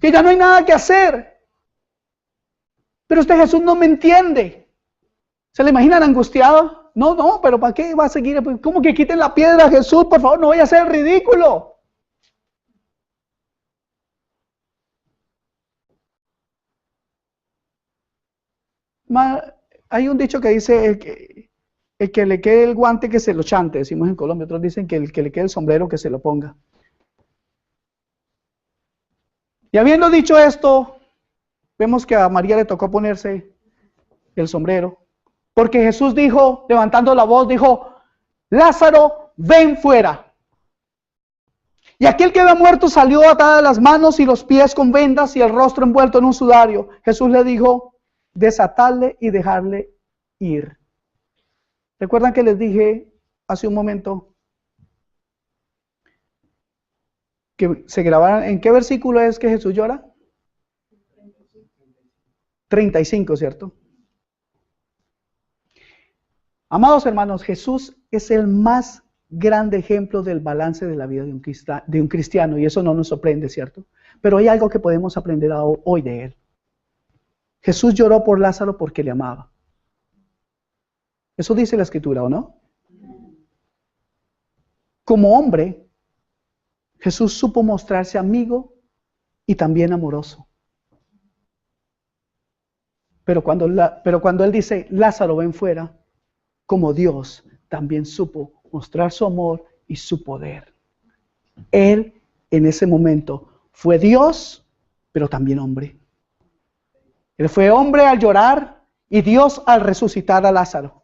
que ya no hay nada que hacer. Pero este Jesús no me entiende. ¿Se le imaginan angustiado? No, pero ¿para qué va a seguir? ¿Cómo que quiten la piedra a Jesús? Por favor, no vaya a ser ridículo. Hay un dicho que dice, el que le quede el guante que se lo chante, decimos en Colombia. Otros dicen que el que le quede el sombrero que se lo ponga. Y habiendo dicho esto, vemos que a María le tocó ponerse el sombrero. Porque Jesús dijo, levantando la voz, dijo, Lázaro, ven fuera. Y aquel que había muerto salió atada las manos y los pies con vendas y el rostro envuelto en un sudario. Jesús le dijo, desatarle y dejarle ir. ¿Recuerdan que les dije hace un momento que se grabaran. ¿En qué versículo es que Jesús llora? 35, ¿cierto? Amados hermanos, Jesús es el más grande ejemplo del balance de la vida de un cristiano, y eso no nos sorprende, ¿cierto? Pero hay algo que podemos aprender hoy de él. Jesús lloró por Lázaro porque le amaba. Eso dice la Escritura, ¿o no? Como hombre, Jesús supo mostrarse amigo y también amoroso. Pero cuando él dice, Lázaro, ven fuera, como Dios también supo mostrar su amor y su poder. Él en ese momento fue Dios, pero también hombre. Él fue hombre al llorar y Dios al resucitar a Lázaro.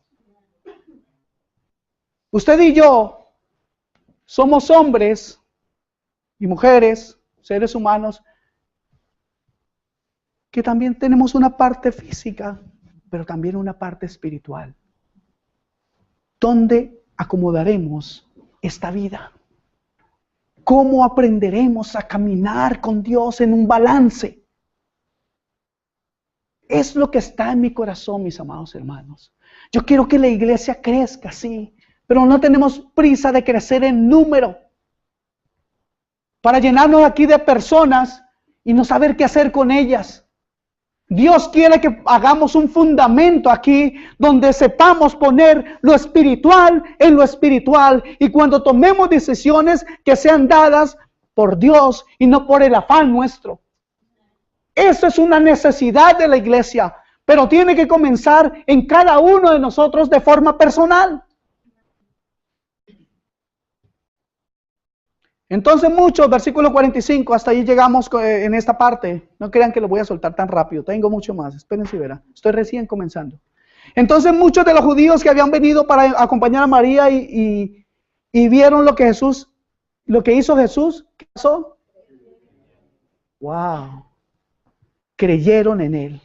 Usted y yo somos hombres y mujeres, seres humanos, que también tenemos una parte física, pero también una parte espiritual. ¿Dónde acomodaremos esta vida? ¿Cómo aprenderemos a caminar con Dios en un balance? Es lo que está en mi corazón, mis amados hermanos. Yo quiero que la iglesia crezca, sí, pero no tenemos prisa de crecer en número para llenarnos aquí de personas y no saber qué hacer con ellas. Dios quiere que hagamos un fundamento aquí donde sepamos poner lo espiritual en lo espiritual, y cuando tomemos decisiones que sean dadas por Dios y no por el afán nuestro. Eso es una necesidad de la iglesia, pero tiene que comenzar en cada uno de nosotros de forma personal. Entonces muchos, versículo 45, hasta ahí llegamos en esta parte. No crean que lo voy a soltar tan rápido, tengo mucho más, espérense y verán. Estoy recién comenzando. Entonces muchos de los judíos que habían venido para acompañar a María y vieron lo que hizo Jesús, ¿qué pasó? Wow, creyeron en él.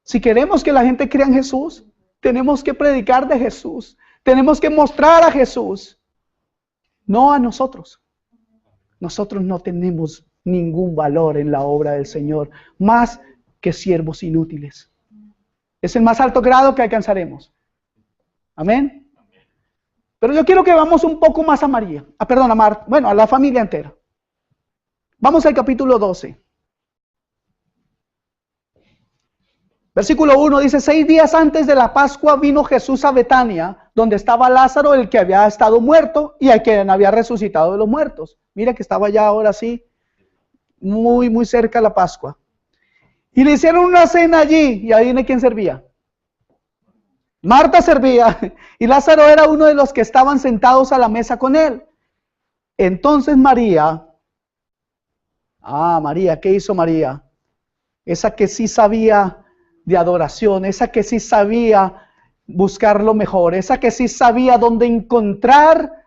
Si queremos que la gente crea en Jesús, tenemos que predicar de Jesús, tenemos que mostrar a Jesús. No a nosotros. Nosotros no tenemos ningún valor en la obra del Señor, más que siervos inútiles. Es el más alto grado que alcanzaremos. Amén. Pero yo quiero que vamos un poco más a María. Perdón, a Marta. Bueno, a la familia entera. Vamos al capítulo 12. Versículo 1 dice, 6 días antes de la Pascua vino Jesús a Betania, donde estaba Lázaro, el que había estado muerto y el que había resucitado de los muertos. Mira que estaba ya ahora sí, muy, muy cerca de la Pascua. Y le hicieron una cena allí, y adivine quién servía. Marta servía, y Lázaro era uno de los que estaban sentados a la mesa con él. Entonces María, ¿qué hizo María? Esa que sí sabía de adoración, esa que sí sabía buscar lo mejor, esa que sí sabía dónde encontrar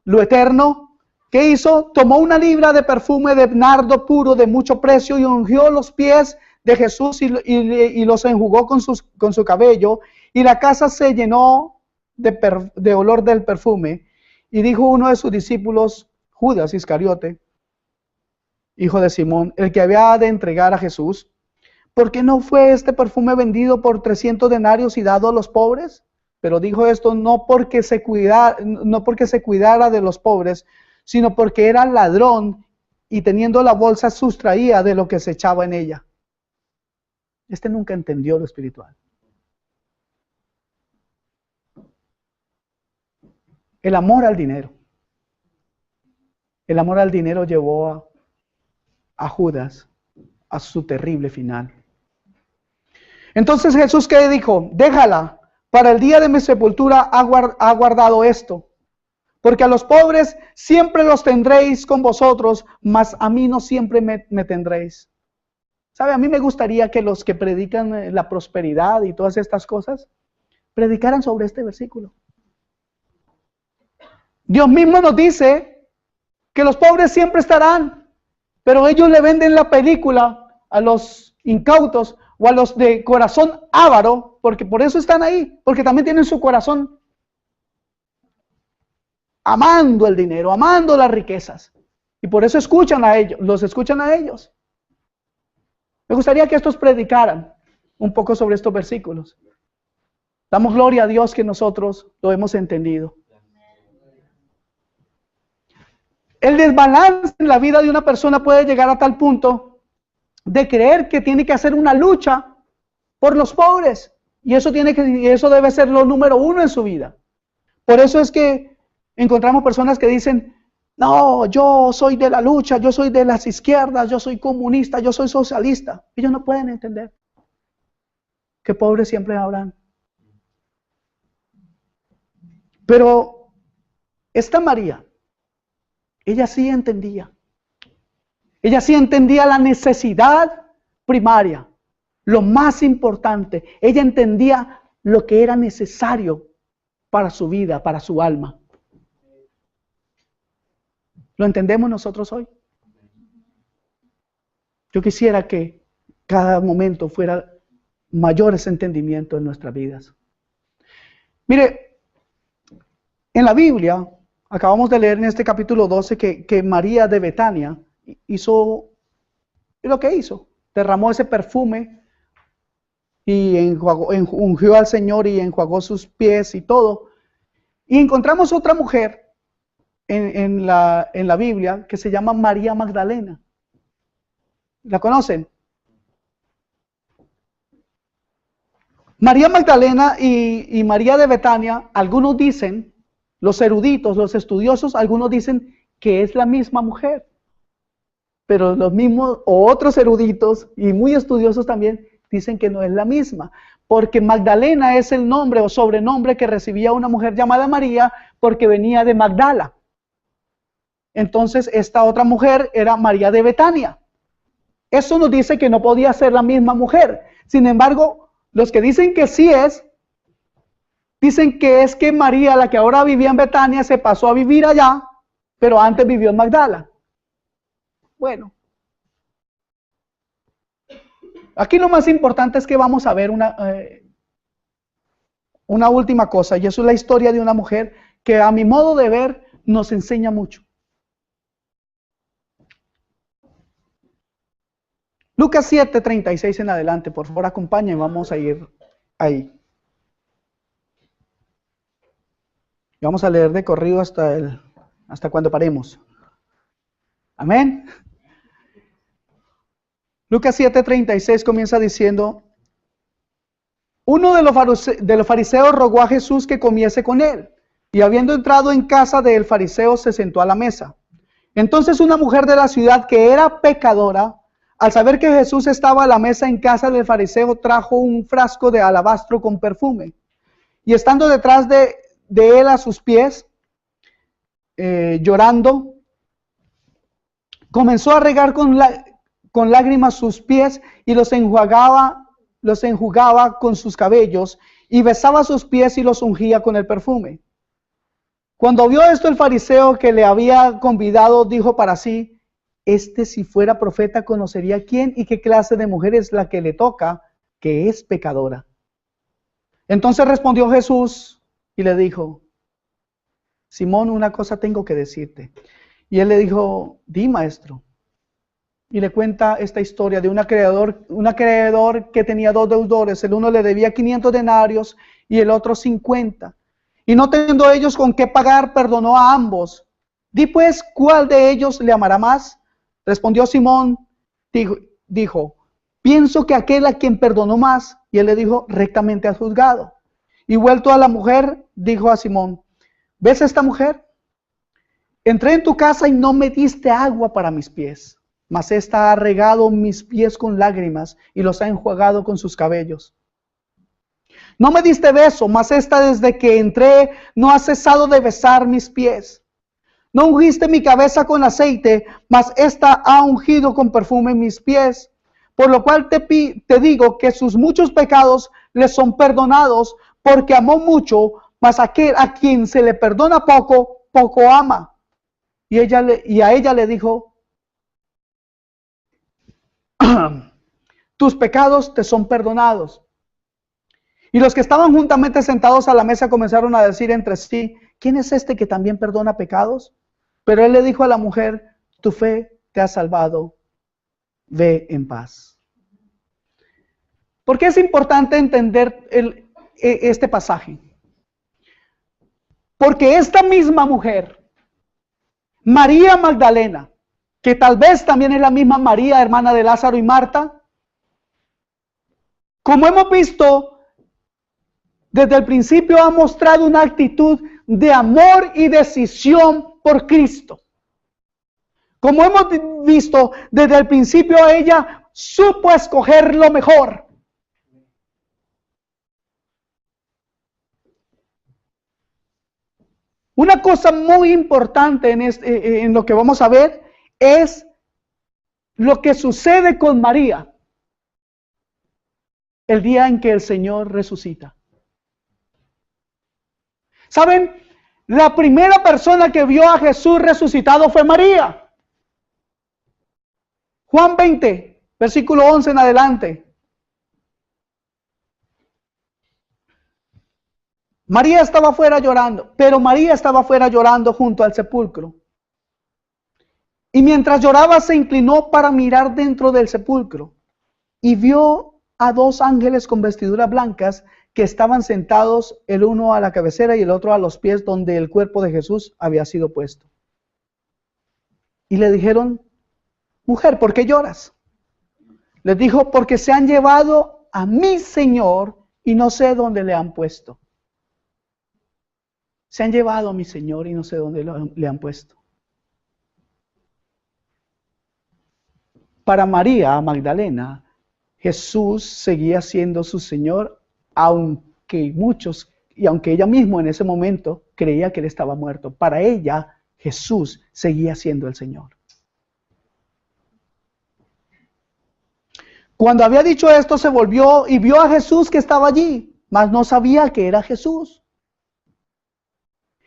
lo eterno. ¿Qué hizo? Tomó una libra de perfume de nardo puro de mucho precio y ungió los pies de Jesús y los enjugó con su cabello, y la casa se llenó de olor del perfume. Y dijo uno de sus discípulos, Judas Iscariote, hijo de Simón, el que había de entregar a Jesús, ¿por qué no fue este perfume vendido por 300 denarios y dado a los pobres? Pero dijo esto no porque se cuidara de los pobres, sino porque era ladrón y teniendo la bolsa sustraía de lo que se echaba en ella. Este nunca entendió lo espiritual. El amor al dinero. El amor al dinero llevó a Judas a su terrible final. Entonces Jesús, ¿qué dijo? Déjala, para el día de mi sepultura ha guardado esto. Porque a los pobres siempre los tendréis con vosotros, mas a mí no siempre me tendréis. ¿Sabe? A mí me gustaría que los que predican la prosperidad y todas estas cosas, predicaran sobre este versículo. Dios mismo nos dice que los pobres siempre estarán, pero ellos le venden la película a los incautos o a los de corazón avaro, porque por eso están ahí, porque también tienen su corazón amando el dinero, amando las riquezas. Y por eso escuchan a ellos, los escuchan a ellos. Me gustaría que estos predicaran un poco sobre estos versículos. Damos gloria a Dios que nosotros lo hemos entendido. El desbalance en la vida de una persona puede llegar a tal punto de creer que tiene que hacer una lucha por los pobres. Y eso debe ser lo número uno en su vida. Por eso es que encontramos personas que dicen, no, yo soy de la lucha, yo soy de las izquierdas, yo soy comunista, yo soy socialista. Ellos no pueden entender que pobres siempre habrán. Pero esta María, ella sí entendía. Ella sí entendía la necesidad primaria, lo más importante. Ella entendía lo que era necesario para su vida, para su alma. ¿Lo entendemos nosotros hoy? Yo quisiera que cada momento fuera mayor ese entendimiento en nuestras vidas. Mire, en la Biblia, acabamos de leer en este capítulo 12 que María de Betania hizo lo que hizo. Derramó ese perfume y ungió al Señor y enjuagó sus pies y todo. Y encontramos otra mujer en la Biblia que se llama María Magdalena. ¿La conocen? María Magdalena y María de Betania, algunos dicen, los eruditos, los estudiosos, algunos dicen que es la misma mujer. Pero los mismos, o otros eruditos y muy estudiosos también, dicen que no es la misma. Porque Magdalena es el nombre o sobrenombre que recibía una mujer llamada María porque venía de Magdala. Entonces esta otra mujer era María de Betania. Eso nos dice que no podía ser la misma mujer. Sin embargo, los que dicen que sí es, dicen que es que María, la que ahora vivía en Betania, se pasó a vivir allá, pero antes vivió en Magdala. Bueno, aquí lo más importante es que vamos a ver una última cosa, y eso es la historia de una mujer que a mi modo de ver nos enseña mucho. Lucas 7:36 en adelante, por favor acompáñenme, vamos a ir ahí. Y vamos a leer de corrido hasta cuando paremos. Amén. Lucas 7:36 comienza diciendo, uno de los fariseos rogó a Jesús que comiese con él, y habiendo entrado en casa del fariseo se sentó a la mesa. Entonces una mujer de la ciudad que era pecadora, al saber que Jesús estaba a la mesa en casa del fariseo, trajo un frasco de alabastro con perfume, y estando detrás de él a sus pies, llorando, comenzó a regar con lágrimas sus pies y los enjugaba con sus cabellos y besaba sus pies y los ungía con el perfume. Cuando vio esto el fariseo que le había convidado, dijo para sí, si fuera profeta conocería quién y qué clase de mujer es la que le toca, que es pecadora. Entonces respondió Jesús y le dijo, Simón, una cosa tengo que decirte. Y él le dijo, di, maestro. Y le cuenta esta historia de un acreedor que tenía 2 deudores. El uno le debía 500 denarios y el otro 50. Y no teniendo ellos con qué pagar, perdonó a ambos. Di pues, ¿cuál de ellos le amará más? Respondió Simón, dijo, pienso que aquel a quien perdonó más. Y él le dijo, rectamente has juzgado. Y vuelto a la mujer, dijo a Simón, ¿ves a esta mujer? Entré en tu casa y no me diste agua para mis pies, mas ésta ha regado mis pies con lágrimas y los ha enjuagado con sus cabellos. No me diste beso, mas ésta desde que entré no ha cesado de besar mis pies. No ungiste mi cabeza con aceite, mas ésta ha ungido con perfume mis pies. Por lo cual te digo que sus muchos pecados le son perdonados, porque amó mucho, mas aquel a quien se le perdona poco, poco ama. Y a ella le dijo, tus pecados te son perdonados. Y los que estaban juntamente sentados a la mesa comenzaron a decir entre sí, ¿quién es este que también perdona pecados? Pero él le dijo a la mujer, tu fe te ha salvado, ve en paz. ¿Por qué es importante entender este pasaje? Porque esta misma mujer, María Magdalena, que tal vez también es la misma María, hermana de Lázaro y Marta, como hemos visto, desde el principio ha mostrado una actitud de amor y decisión por Cristo. Como hemos visto, desde el principio ella supo escoger lo mejor. Una cosa muy importante en lo que vamos a ver es lo que sucede con María el día en que el Señor resucita. ¿Saben? La primera persona que vio a Jesús resucitado fue María. Juan 20, versículo 11 en adelante. María estaba afuera llorando, pero María estaba afuera llorando junto al sepulcro. Y mientras lloraba se inclinó para mirar dentro del sepulcro y vio a dos ángeles con vestiduras blancas que estaban sentados, el uno a la cabecera y el otro a los pies donde el cuerpo de Jesús había sido puesto. Y le dijeron: mujer, ¿por qué lloras? Les dijo: porque se han llevado a mi Señor y no sé dónde le han puesto. Se han llevado a mi Señor y no sé dónde le han puesto. Para María Magdalena, Jesús seguía siendo su Señor, aunque muchos, y aunque ella misma en ese momento creía que él estaba muerto. Para ella, Jesús seguía siendo el Señor. Cuando había dicho esto, se volvió y vio a Jesús que estaba allí, mas no sabía que era Jesús.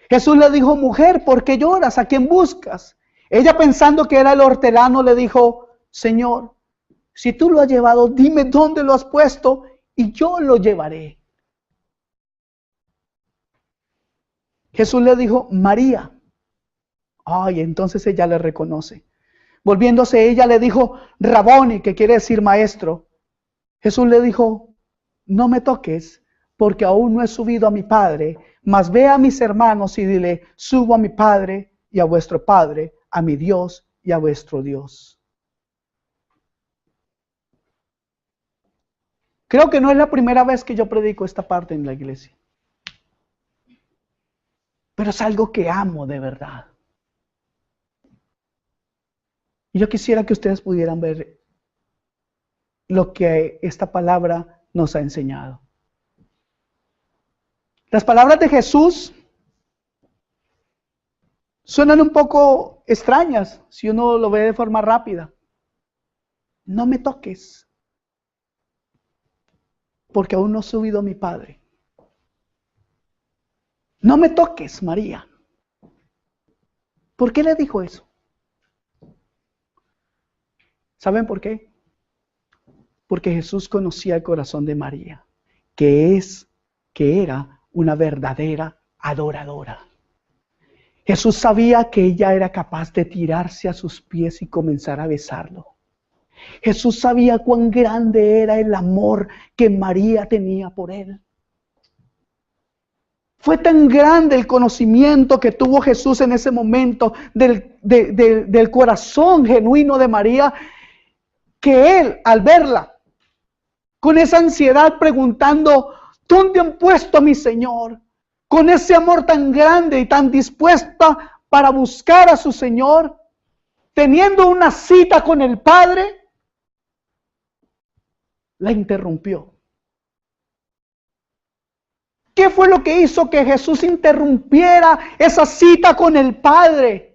Jesús le dijo: mujer, ¿por qué lloras? ¿A quién buscas? Ella, pensando que era el hortelano, le dijo: Señor, si tú lo has llevado, dime dónde lo has puesto y yo lo llevaré. Jesús le dijo: María. Ay, entonces ella le reconoce. Volviéndose ella le dijo: Raboni, que quiere decir maestro. Jesús le dijo: no me toques, porque aún no he subido a mi Padre, mas ve a mis hermanos y dile: subo a mi Padre y a vuestro Padre, a mi Dios y a vuestro Dios. Creo que no es la primera vez que yo predico esta parte en la iglesia, pero es algo que amo de verdad. Y yo quisiera que ustedes pudieran ver lo que esta palabra nos ha enseñado. Las palabras de Jesús suenan un poco extrañas si uno lo ve de forma rápida. No me toques, porque aún no he subido a mi Padre. No me toques, María. ¿Por qué le dijo eso? ¿Saben por qué? Porque Jesús conocía el corazón de María, que era una verdadera adoradora. Jesús sabía que ella era capaz de tirarse a sus pies y comenzar a besarlo. Jesús sabía cuán grande era el amor que María tenía por él. Fue tan grande el conocimiento que tuvo Jesús en ese momento del corazón genuino de María, que él, al verla, con esa ansiedad preguntando: ¿dónde han puesto a mi Señor? Con ese amor tan grande y tan dispuesta para buscar a su Señor, teniendo una cita con el Padre, la interrumpió. ¿Qué fue lo que hizo que Jesús interrumpiera esa cita con el Padre?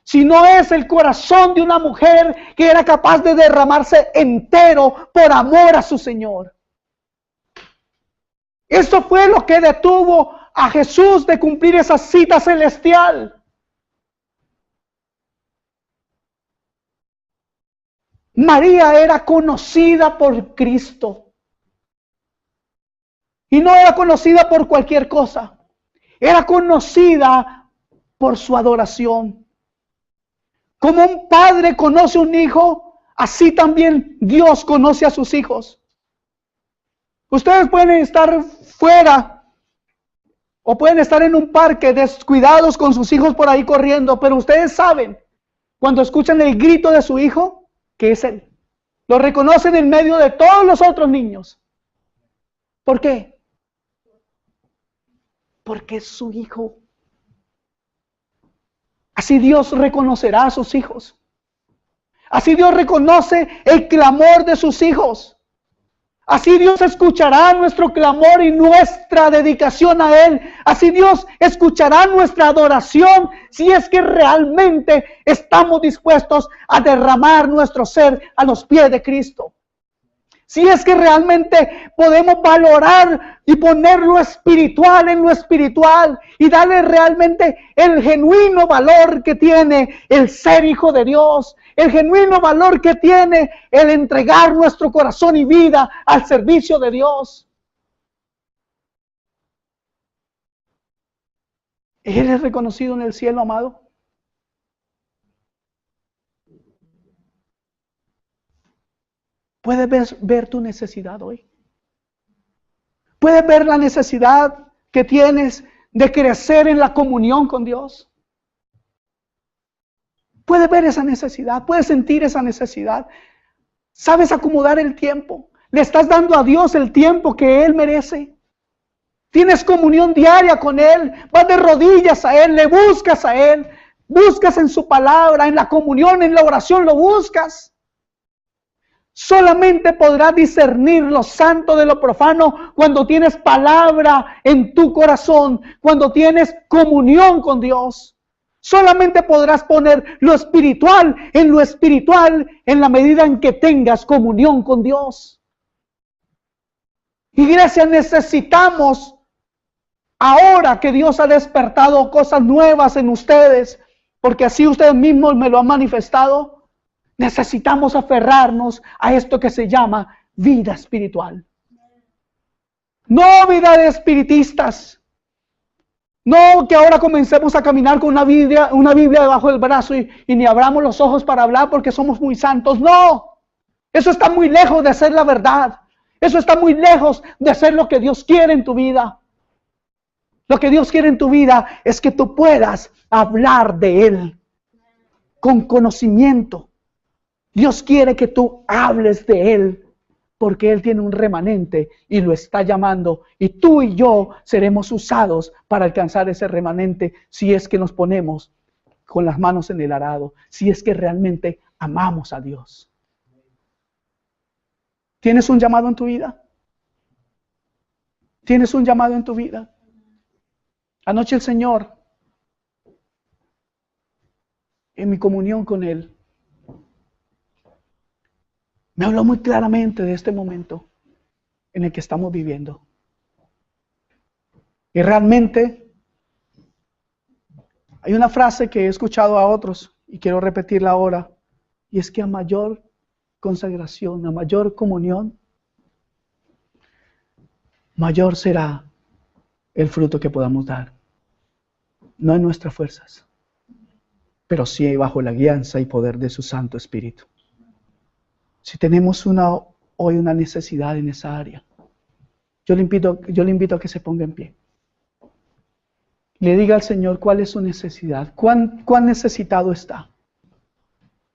Si no es el corazón de una mujer que era capaz de derramarse entero por amor a su Señor. Eso fue lo que detuvo a Jesús de cumplir esa cita celestial. María era conocida por Cristo. Y no era conocida por cualquier cosa. Era conocida por su adoración. Como un padre conoce a un hijo, así también Dios conoce a sus hijos. Ustedes pueden estar fuera o pueden estar en un parque descuidados con sus hijos por ahí corriendo, pero ustedes saben, cuando escuchan el grito de su hijo, que es él. Lo reconocen en medio de todos los otros niños. ¿Por qué? Porque es su hijo. Así Dios reconocerá a sus hijos. Así Dios reconoce el clamor de sus hijos. Así Dios escuchará nuestro clamor y nuestra dedicación a Él. Así Dios escuchará nuestra adoración si es que realmente estamos dispuestos a derramar nuestro ser a los pies de Cristo. Si es que realmente podemos valorar y poner lo espiritual en lo espiritual y darle realmente el genuino valor que tiene el ser hijo de Dios, el genuino valor que tiene el entregar nuestro corazón y vida al servicio de Dios. Él es reconocido en el cielo, amado. ¿Puedes ver tu necesidad hoy? ¿Puedes ver la necesidad que tienes de crecer en la comunión con Dios? ¿Puedes ver esa necesidad? ¿Puedes sentir esa necesidad? ¿Sabes acomodar el tiempo? ¿Le estás dando a Dios el tiempo que Él merece? ¿Tienes comunión diaria con Él? ¿Vas de rodillas a Él? ¿Le buscas a Él? ¿Buscas en su palabra, en la comunión, en la oración? ¿Lo buscas? Solamente podrás discernir lo santo de lo profano cuando tienes palabra en tu corazón, cuando tienes comunión con Dios. Solamente podrás poner lo espiritual en la medida en que tengas comunión con Dios. Iglesia, necesitamos, ahora que Dios ha despertado cosas nuevas en ustedes, porque así ustedes mismos me lo han manifestado, necesitamos aferrarnos a esto que se llama vida espiritual. No vida de espiritistas. No que ahora comencemos a caminar con una Biblia debajo del brazo y ni abramos los ojos para hablar porque somos muy santos. No, eso está muy lejos de ser la verdad. Eso está muy lejos de ser lo que Dios quiere en tu vida. Lo que Dios quiere en tu vida es que tú puedas hablar de Él con conocimiento. Dios quiere que tú hables de Él porque Él tiene un remanente y lo está llamando. Y tú y yo seremos usados para alcanzar ese remanente si es que nos ponemos con las manos en el arado, si es que realmente amamos a Dios. ¿Tienes un llamado en tu vida? ¿Tienes un llamado en tu vida? Anoche el Señor, en mi comunión con Él, me habló muy claramente de este momento en el que estamos viviendo. Y realmente hay una frase que he escuchado a otros y quiero repetirla ahora, y es que a mayor consagración, a mayor comunión, mayor será el fruto que podamos dar. No en nuestras fuerzas, pero sí bajo la guianza y poder de su Santo Espíritu. Si tenemos hoy una necesidad en esa área, yo le invito a que se ponga en pie. Le diga al Señor cuál es su necesidad, cuán necesitado está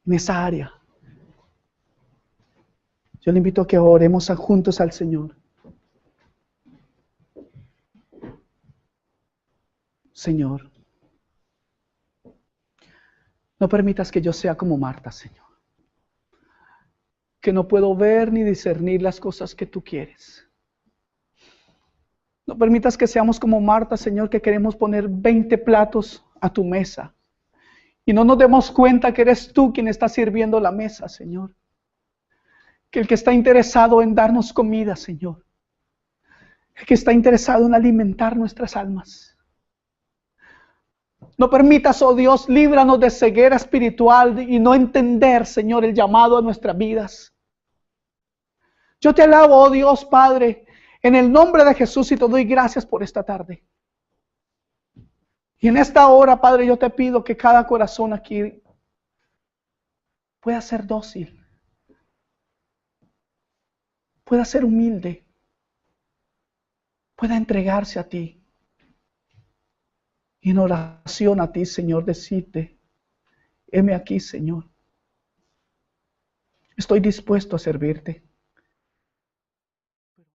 en esa área. Yo le invito a que oremos juntos al Señor. Señor, no permitas que yo sea como Marta, Señor, que no puedo ver ni discernir las cosas que tú quieres. No permitas que seamos como Marta, Señor, que queremos poner 20 platos a tu mesa y no nos demos cuenta que eres tú quien está sirviendo la mesa, Señor. Que el que está interesado en darnos comida, Señor. El que está interesado en alimentar nuestras almas. No permitas, oh Dios, líbranos de ceguera espiritual y no entender, Señor, el llamado a nuestras vidas. Yo te alabo, oh Dios, Padre, en el nombre de Jesús y te doy gracias por esta tarde. Y en esta hora, Padre, yo te pido que cada corazón aquí pueda ser dócil, pueda ser humilde, pueda entregarse a ti. Y en oración a ti, Señor, decirte, heme aquí, Señor. Estoy dispuesto a servirte.